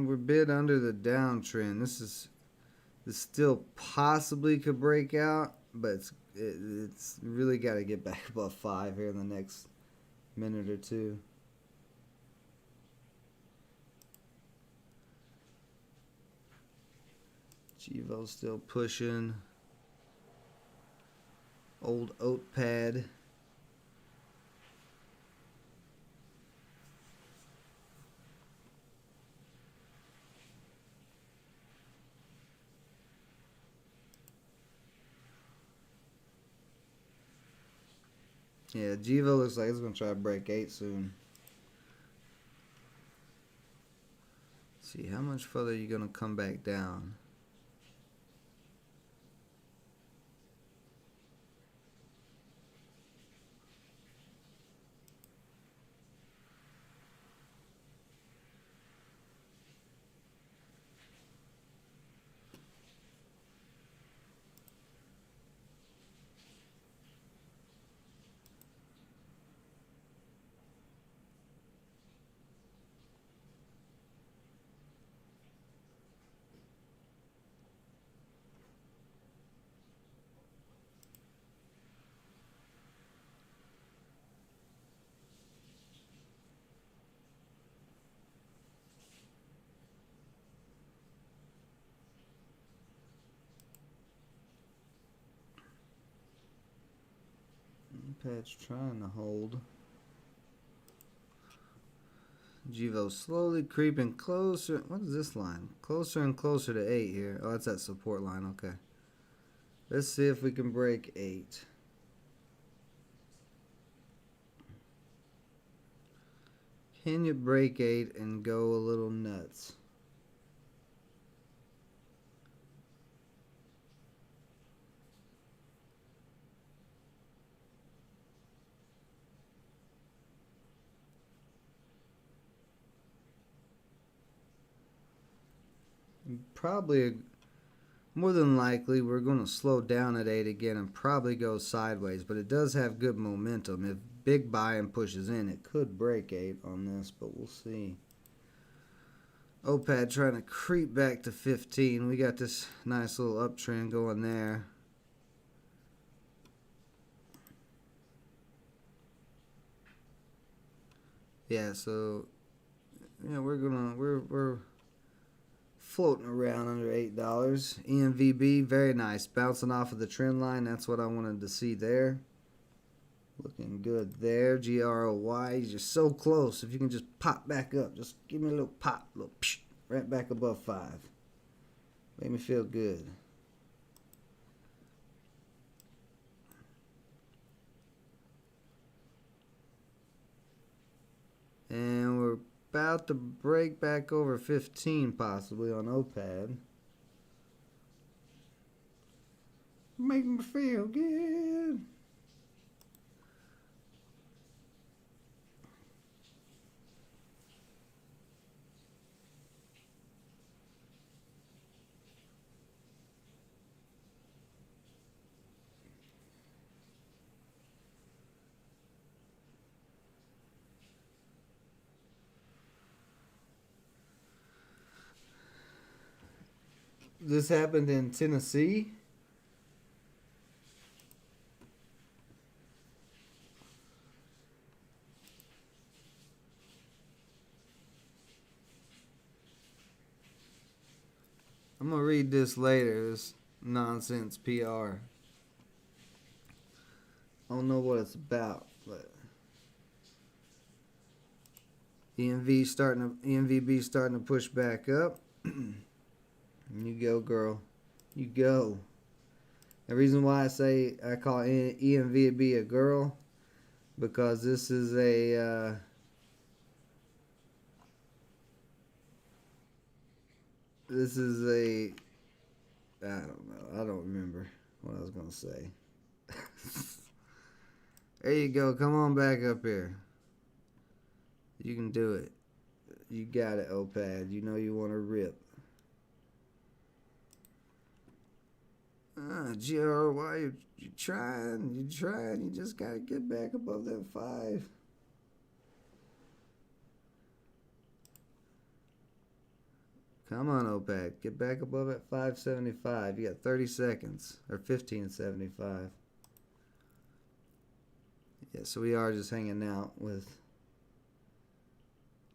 S1: We're bid under the downtrend. This still possibly could break out, but it's really got to get back above 5 here in the next minute or two. Givo's still pushing. Old oat pad. Yeah, Givo looks like it's going to try to break 8 soon. Let's see, how much further are you going to come back down? Pad's trying to hold. Givo slowly creeping closer. What is this line? Closer and closer to 8 here. Oh, that's that support line. Okay. Let's see if we can break 8. Can you break 8 and go a little nuts? Probably, more than likely, we're going to slow down at 8 again and probably go sideways. But it does have good momentum. If big buy-in pushes in, it could break 8 on this, but we'll see. OPAD trying to creep back to 15. We got this nice little uptrend going there. Yeah, so yeah, we're floating around under $8. ENVB, very nice, bouncing off of the trend line. That's what I wanted to see there. Looking good there. GROY, you're so close. If you can just pop back up, just give me a little pop, little psh, right back above 5. Make me feel good. And we're about to break back over 15 possibly on OPAD. Make me feel good. This happened in Tennessee. I'm going to read this later, this nonsense PR. I don't know what it's about, but ENVB starting to push back up. You go, girl. You go. The reason why I call ENVB a girl, because this is a I don't know. I don't remember what I was gonna say. There you go. Come on back up here. You can do it. You got it, OPAD. You know you want to rip. GR, why you trying? You trying? You just gotta get back above that 5. Come on, OPAD. Get back above at 575. You got 30 seconds. Or 1575. Yeah, so we are just hanging out with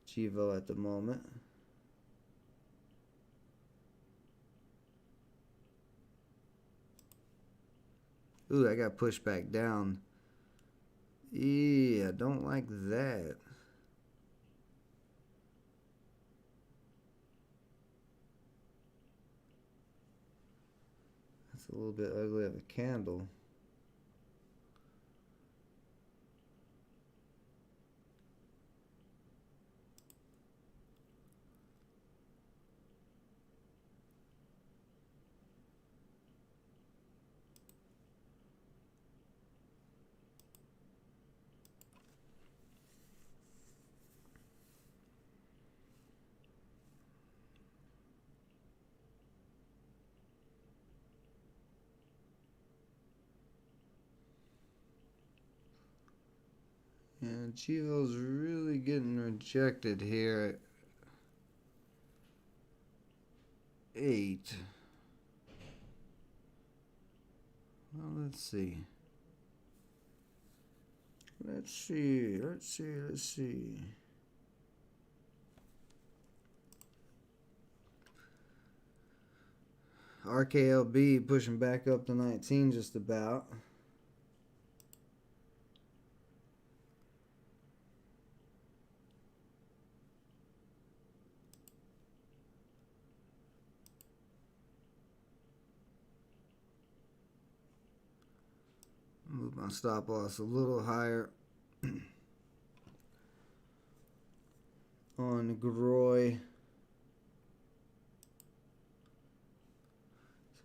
S1: Chivo at the moment. Ooh, I got pushed back down. Yeah, I don't like that. That's a little bit ugly of a candle. And Chivo's really getting rejected here at 8. Well, let's see. Let's see. RKLB pushing back up to 19 just about. Move my stop loss a little higher on Groy.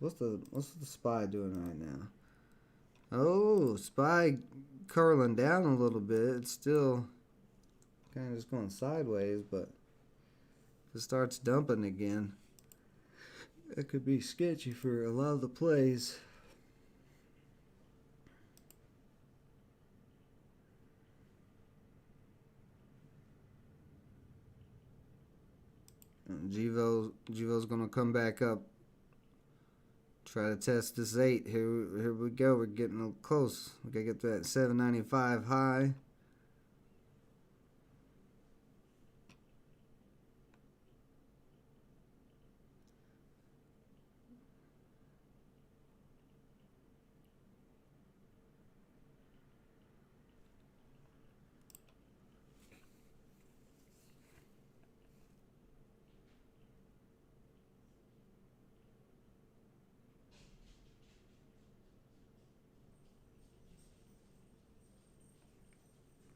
S1: So what's the SPY doing right now? Oh, SPY curling down a little bit. It's still kind of just going sideways, but if it starts dumping again, it could be sketchy for a lot of the plays. Jivo's gonna come back up. Try to test this 8. Here we go. We're getting close. We gotta get that 795 high.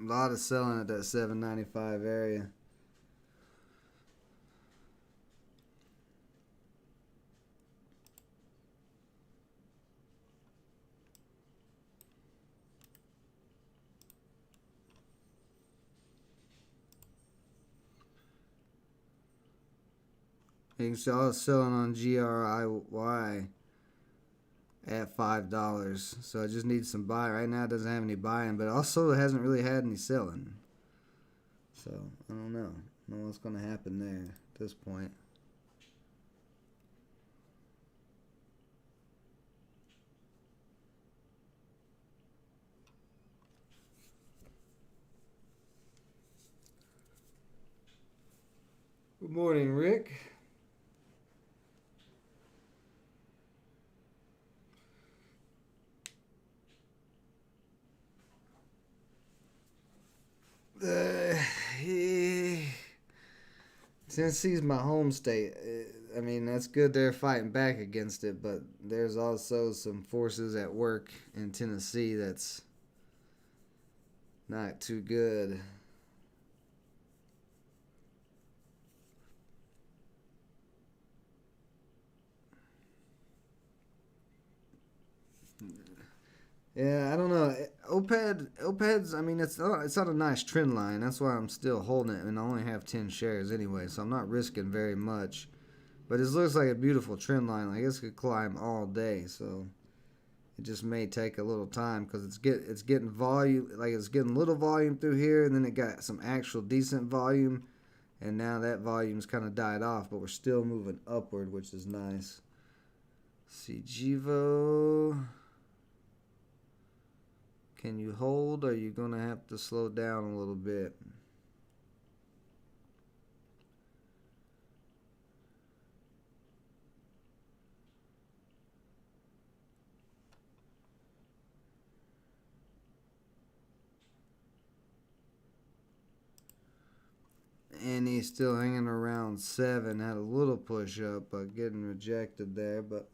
S1: A lot of selling at that 795 area. You can see all selling on GRIY at $5. So I just need some buy. Right now it doesn't have any buying, but also it hasn't really had any selling. So I don't know. I don't know what's gonna happen there at this point. Good morning, Rick. Tennessee's my home state. I mean, that's good they're fighting back against it, but there's also some forces at work in Tennessee that's not too good. Yeah, I don't know. OPED's. I mean, it's not a nice trend line. That's why I'm still holding it, and I only have 10 shares anyway, so I'm not risking very much. But it looks like a beautiful trend line. Like this could climb all day, so it just may take a little time because it's getting volume. Like it's getting little volume through here, and then it got some actual decent volume, and now that volume's kind of died off, but we're still moving upward, which is nice. See Givo. Can you hold, or are you going to have to slow down a little bit? And he's still hanging around 7. Had a little push up, but getting rejected there. But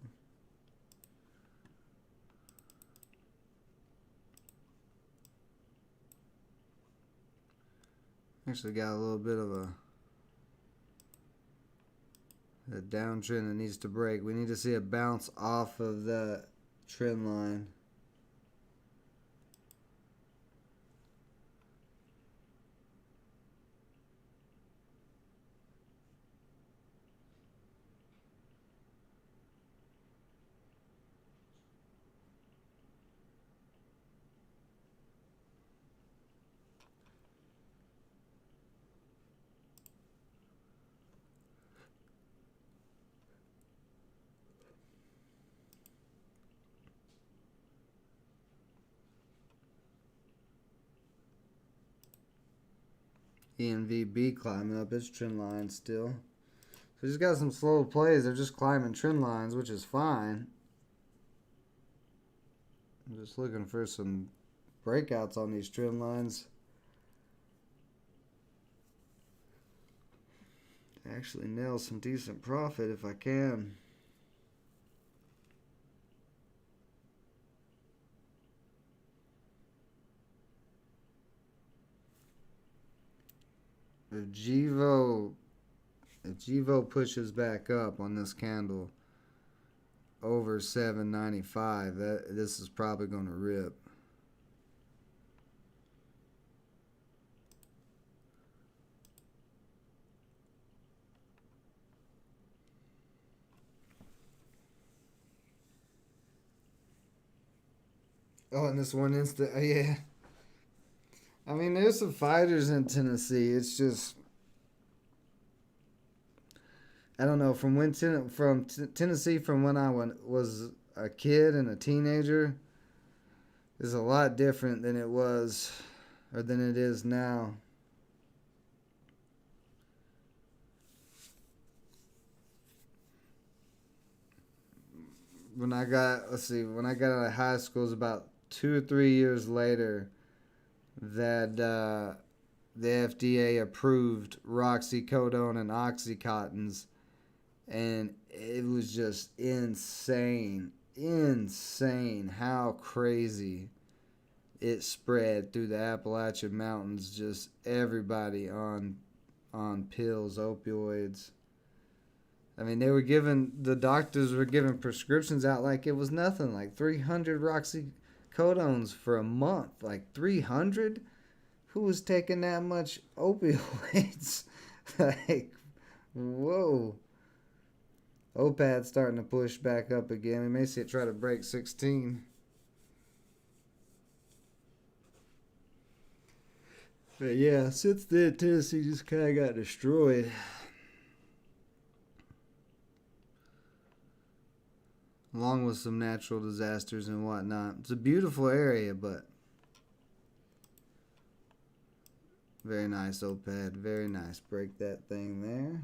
S1: actually got a little bit of a downtrend that needs to break. We need to see a bounce off of the trend line. ENVB climbing up its trend line still. So he's got some slow plays. They're just climbing trend lines, which is fine. I'm just looking for some breakouts on these trend lines. Actually nail some decent profit if I can. If Givo pushes back up on this candle over 795, this is probably going to rip. Oh, and this one instant, yeah. I mean, there's some fighters in Tennessee. It's just, I don't know, from Tennessee from when I was a kid and a teenager is a lot different than it was or than it is now. When I got out of high school, it was about 2 or 3 years later that the FDA approved roxycodone and oxycontins, and it was just insane how crazy it spread through the Appalachian Mountains. Just everybody on pills, opioids. I mean, the doctors were giving prescriptions out like it was nothing, like 300 roxycodones for a month. Like 300? Who was taking that much opioids? Like, whoa. OPAD's starting to push back up again. We may see it try to break 16. But yeah, since then, Tennessee just kind of got destroyed. Along with some natural disasters and whatnot. It's a beautiful area, but very nice, OPAD. Very nice. Break that thing there.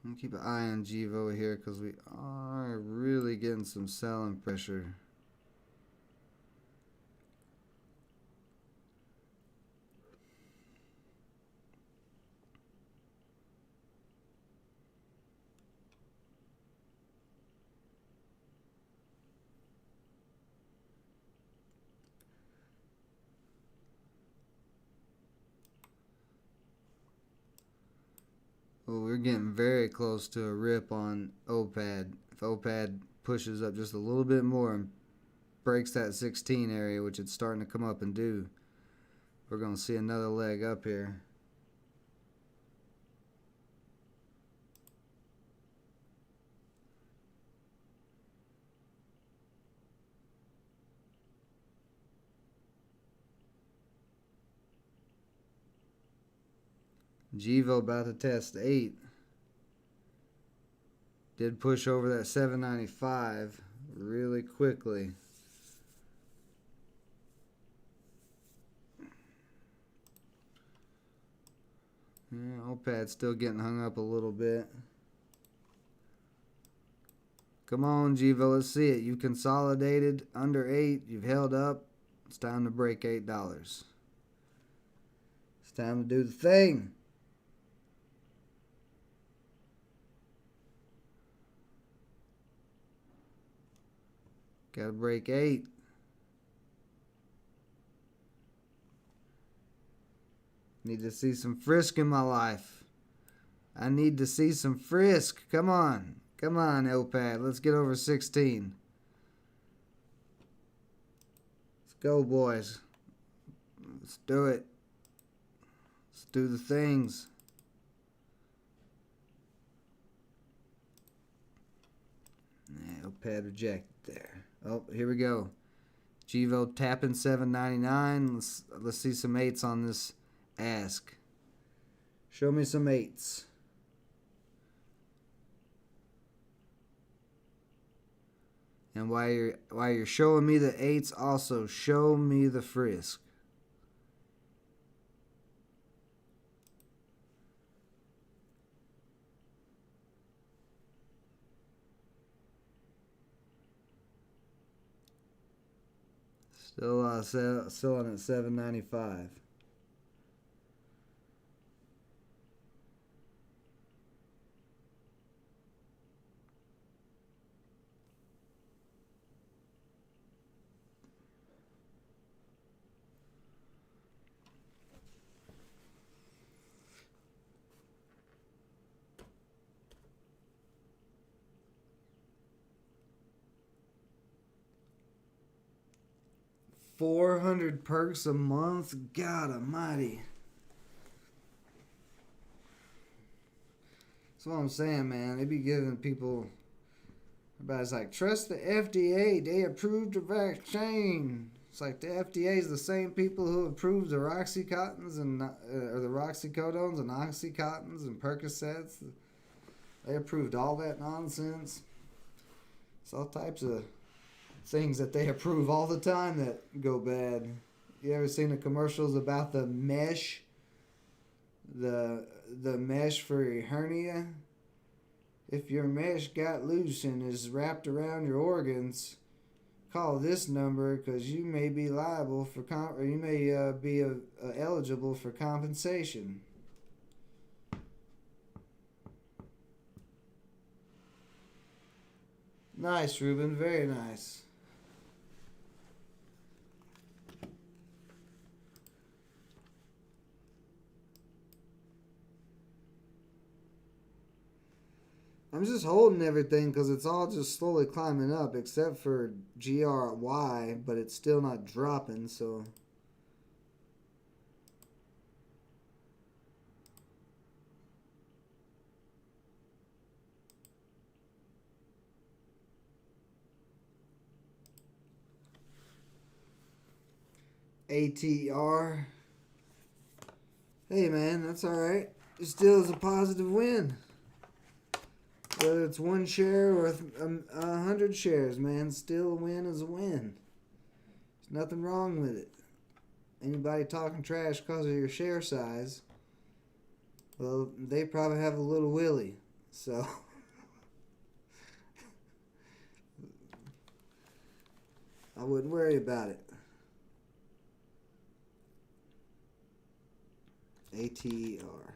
S1: I'm going to keep an eye on Givo here because we are really getting some selling pressure. Well, we're getting very close to a rip on OPAD. If OPAD pushes up just a little bit more and breaks that 16 area, which it's starting to come up and do, we're going to see another leg up here. GVO about to test 8. Did push over that 795 really quickly. Yeah, OPAD's still getting hung up a little bit. Come on, GVO, let's see it. You consolidated under 8. You've held up. It's time to break $8. It's time to do the thing. Gotta break 8. Need to see some frisk in my life. I need to see some frisk. Come on. Come on, OPAD. Let's get over 16. Let's go, boys. Let's do it. Let's do the things. OPAD rejected there. Oh, here we go. GVO tapping 799. Let's see some 8s on this ask. Show me some 8s. And while you're showing me the 8s, also show me the frisk. Still on at 795. $400 perks a month? God almighty. That's what I'm saying, man. They be giving people... Everybody's like, trust the FDA. They approved the vaccine. It's like the FDA is the same people who approved the Roxycontins and or the Roxycodones and Oxycontins and Percocets. They approved all that nonsense. It's all types of things that they approve all the time that go bad. You ever seen the commercials about the mesh? The mesh for your hernia? If your mesh got loose and is wrapped around your organs, call this number because you may be liable for or you may be eligible for compensation. Nice, Ruben. Very nice. I'm just holding everything because it's all just slowly climbing up, except for GRY, but it's still not dropping, so... ATR. Hey, man, that's alright. It still is a positive win. Whether it's 1 share or 100 shares, man, still a win is a win. There's nothing wrong with it. Anybody talking trash because of your share size, well, they probably have a little willy. So, I wouldn't worry about it. ATR.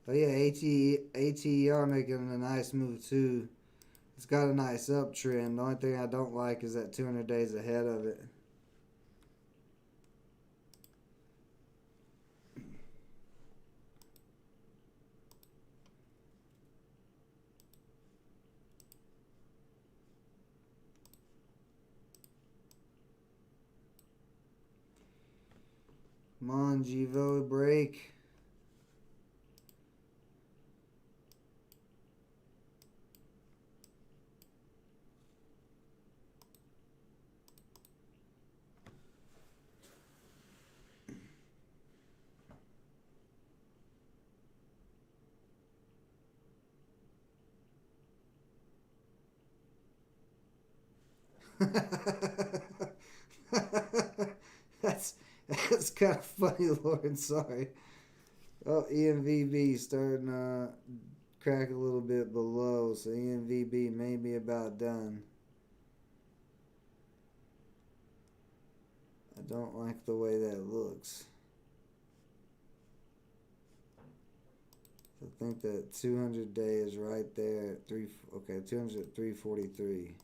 S1: Oh yeah, ATR making a nice move too. It's got a nice uptrend. The only thing I don't like is that 200 days ahead of it. Come on, Givo, break. that's that's kind of funny, Lauren. Sorry. Oh, EMVB starting to crack a little bit below, so EMVB may be about done. I don't like the way that looks. I think that 200 day is right there at 3. Okay, 200 at 343.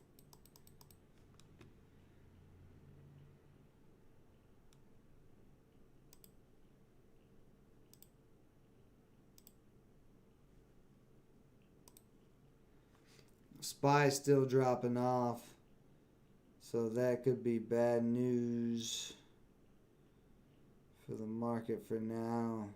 S1: SPY still dropping off, so that could be bad news for the market for now.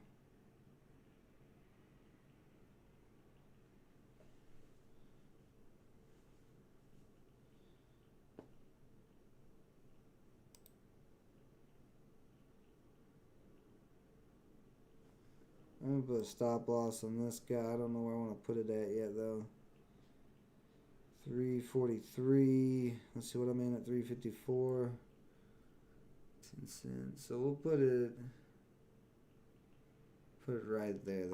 S1: I'm gonna put a stop loss on this guy. I don't know where I want to put it at yet though. 343. Let's see what I'm in at 354. 10 cents. So we'll put it right there.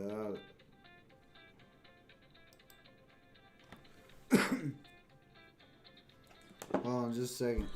S1: Hold on just a second.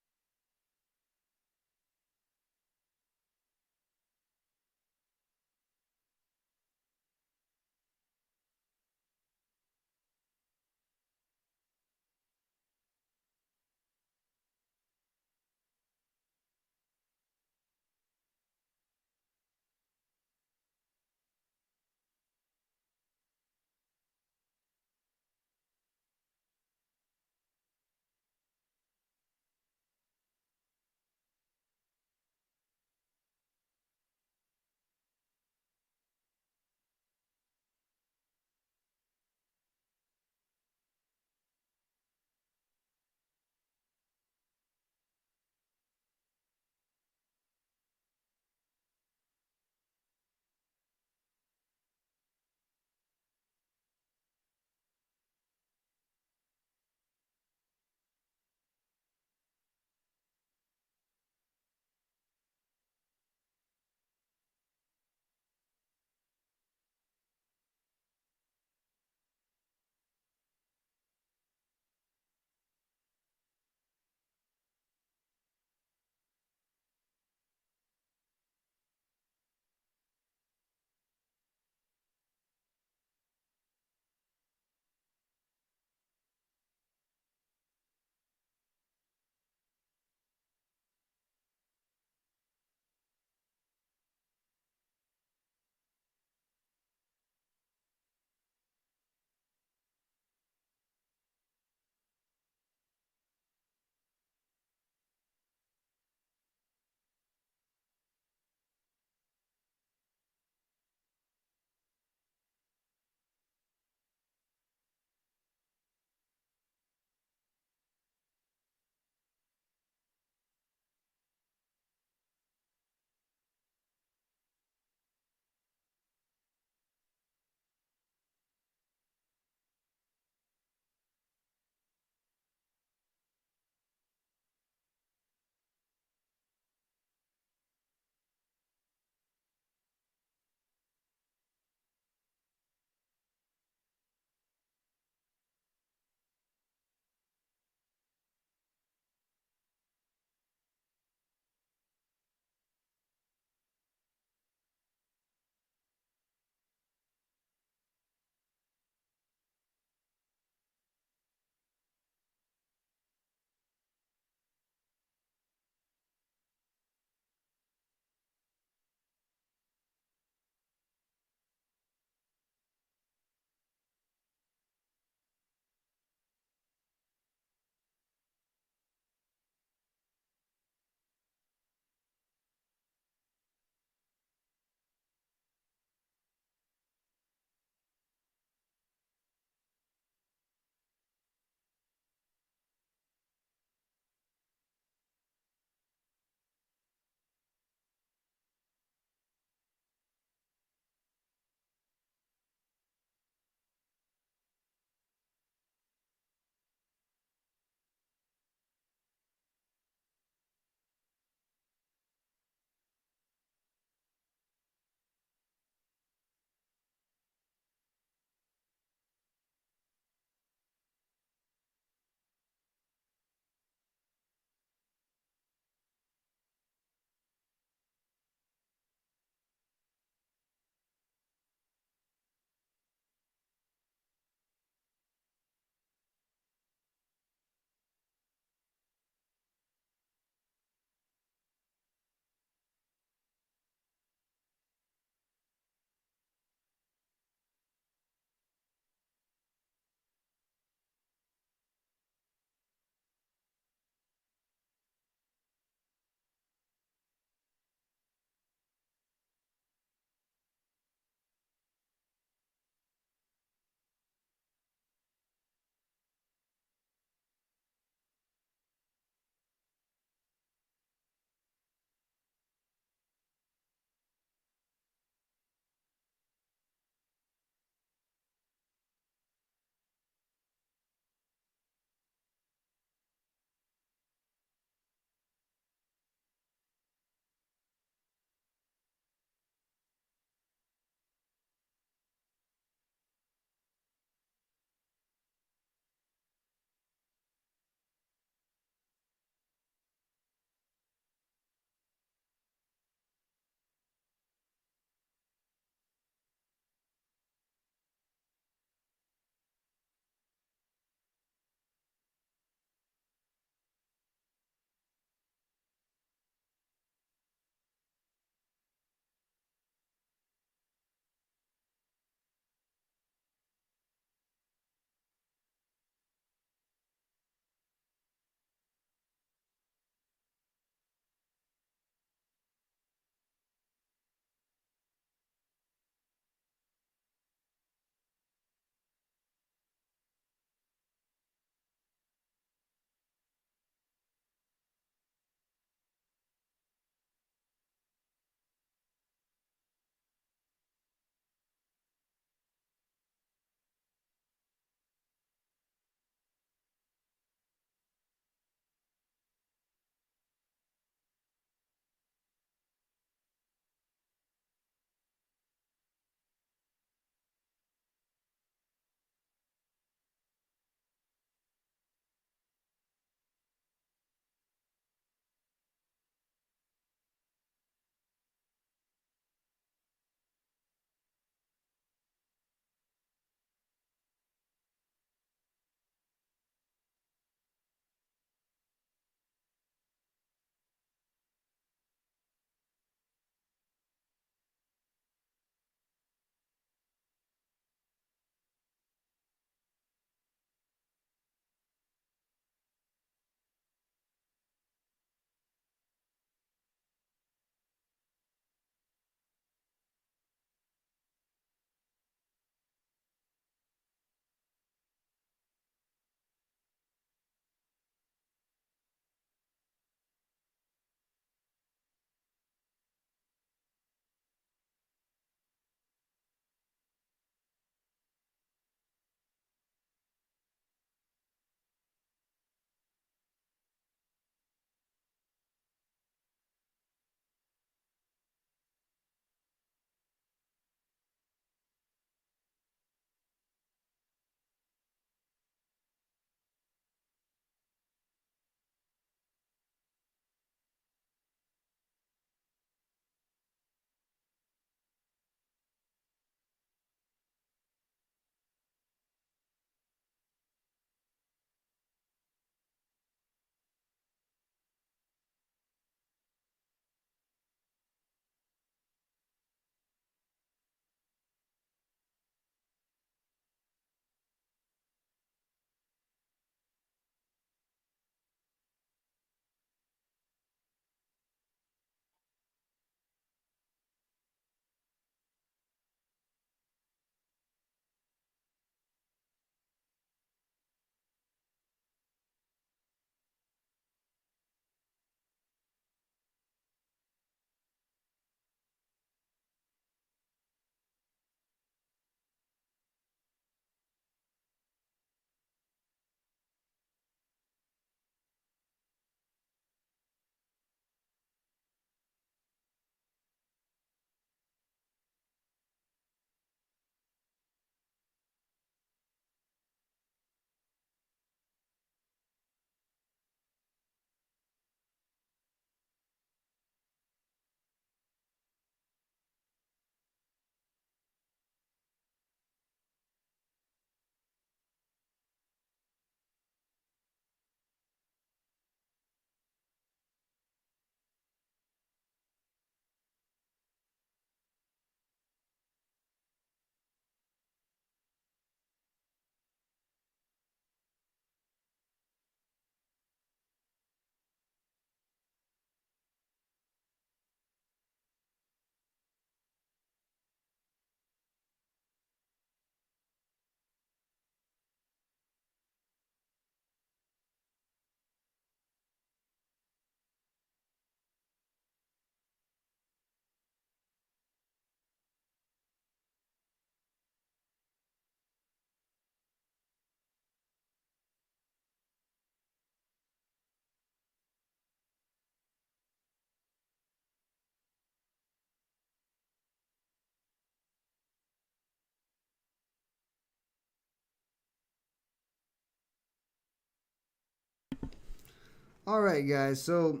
S1: Alright guys, so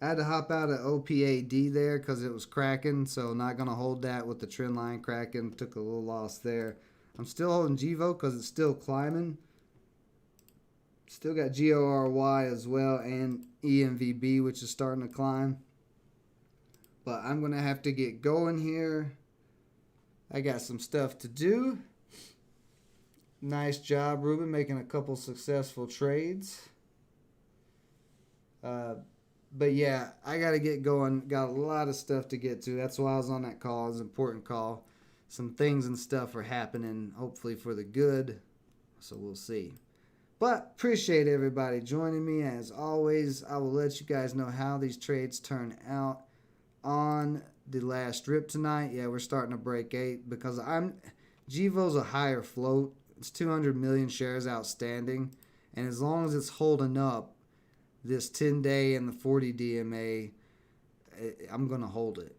S1: I had to hop out of OPAD there because it was cracking, so not going to hold that with the trend line cracking. Took a little loss there. I'm still holding GVO because it's still climbing. Still got GORY as well, and EMVB, which is starting to climb. But I'm going to have to get going here. I got some stuff to do. Nice job, Ruben, making a couple successful trades. But yeah, I got to get going. Got a lot of stuff to get to. That's why I was on that call. It was an important call. Some things and stuff are happening, hopefully for the good. So we'll see. But appreciate everybody joining me. As always, I will let you guys know how these trades turn out on the last strip tonight. Yeah, we're starting to break 8 because GVO's a higher float. It's 200 million shares outstanding. And as long as it's holding up this 10-day and the 40 DMA, I'm going to hold it.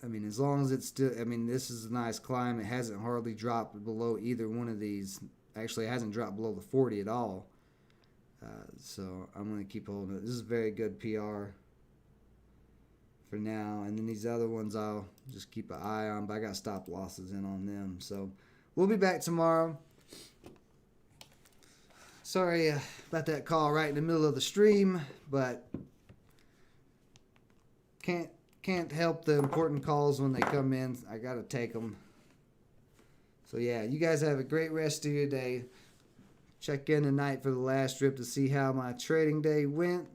S1: I mean, as long as it's still, I mean, this is a nice climb. It hasn't hardly dropped below either one of these. Actually, it hasn't dropped below the 40 at all. So I'm going to keep holding it. This is very good PR for now. And then these other ones I'll just keep an eye on, but I got stop losses in on them. So we'll be back tomorrow. Sorry about that call right in the middle of the stream, but can't help the important calls when they come in. I got to take them. So yeah, you guys have a great rest of your day. Check in tonight for the last strip to see how my trading day went.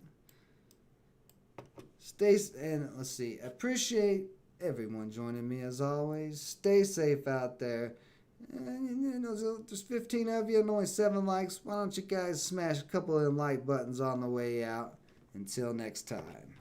S1: And let's see. Appreciate everyone joining me as always. Stay safe out there. And, there's 15 of you and only 7 likes. Why don't you guys smash a couple of them like buttons on the way out? Until next time.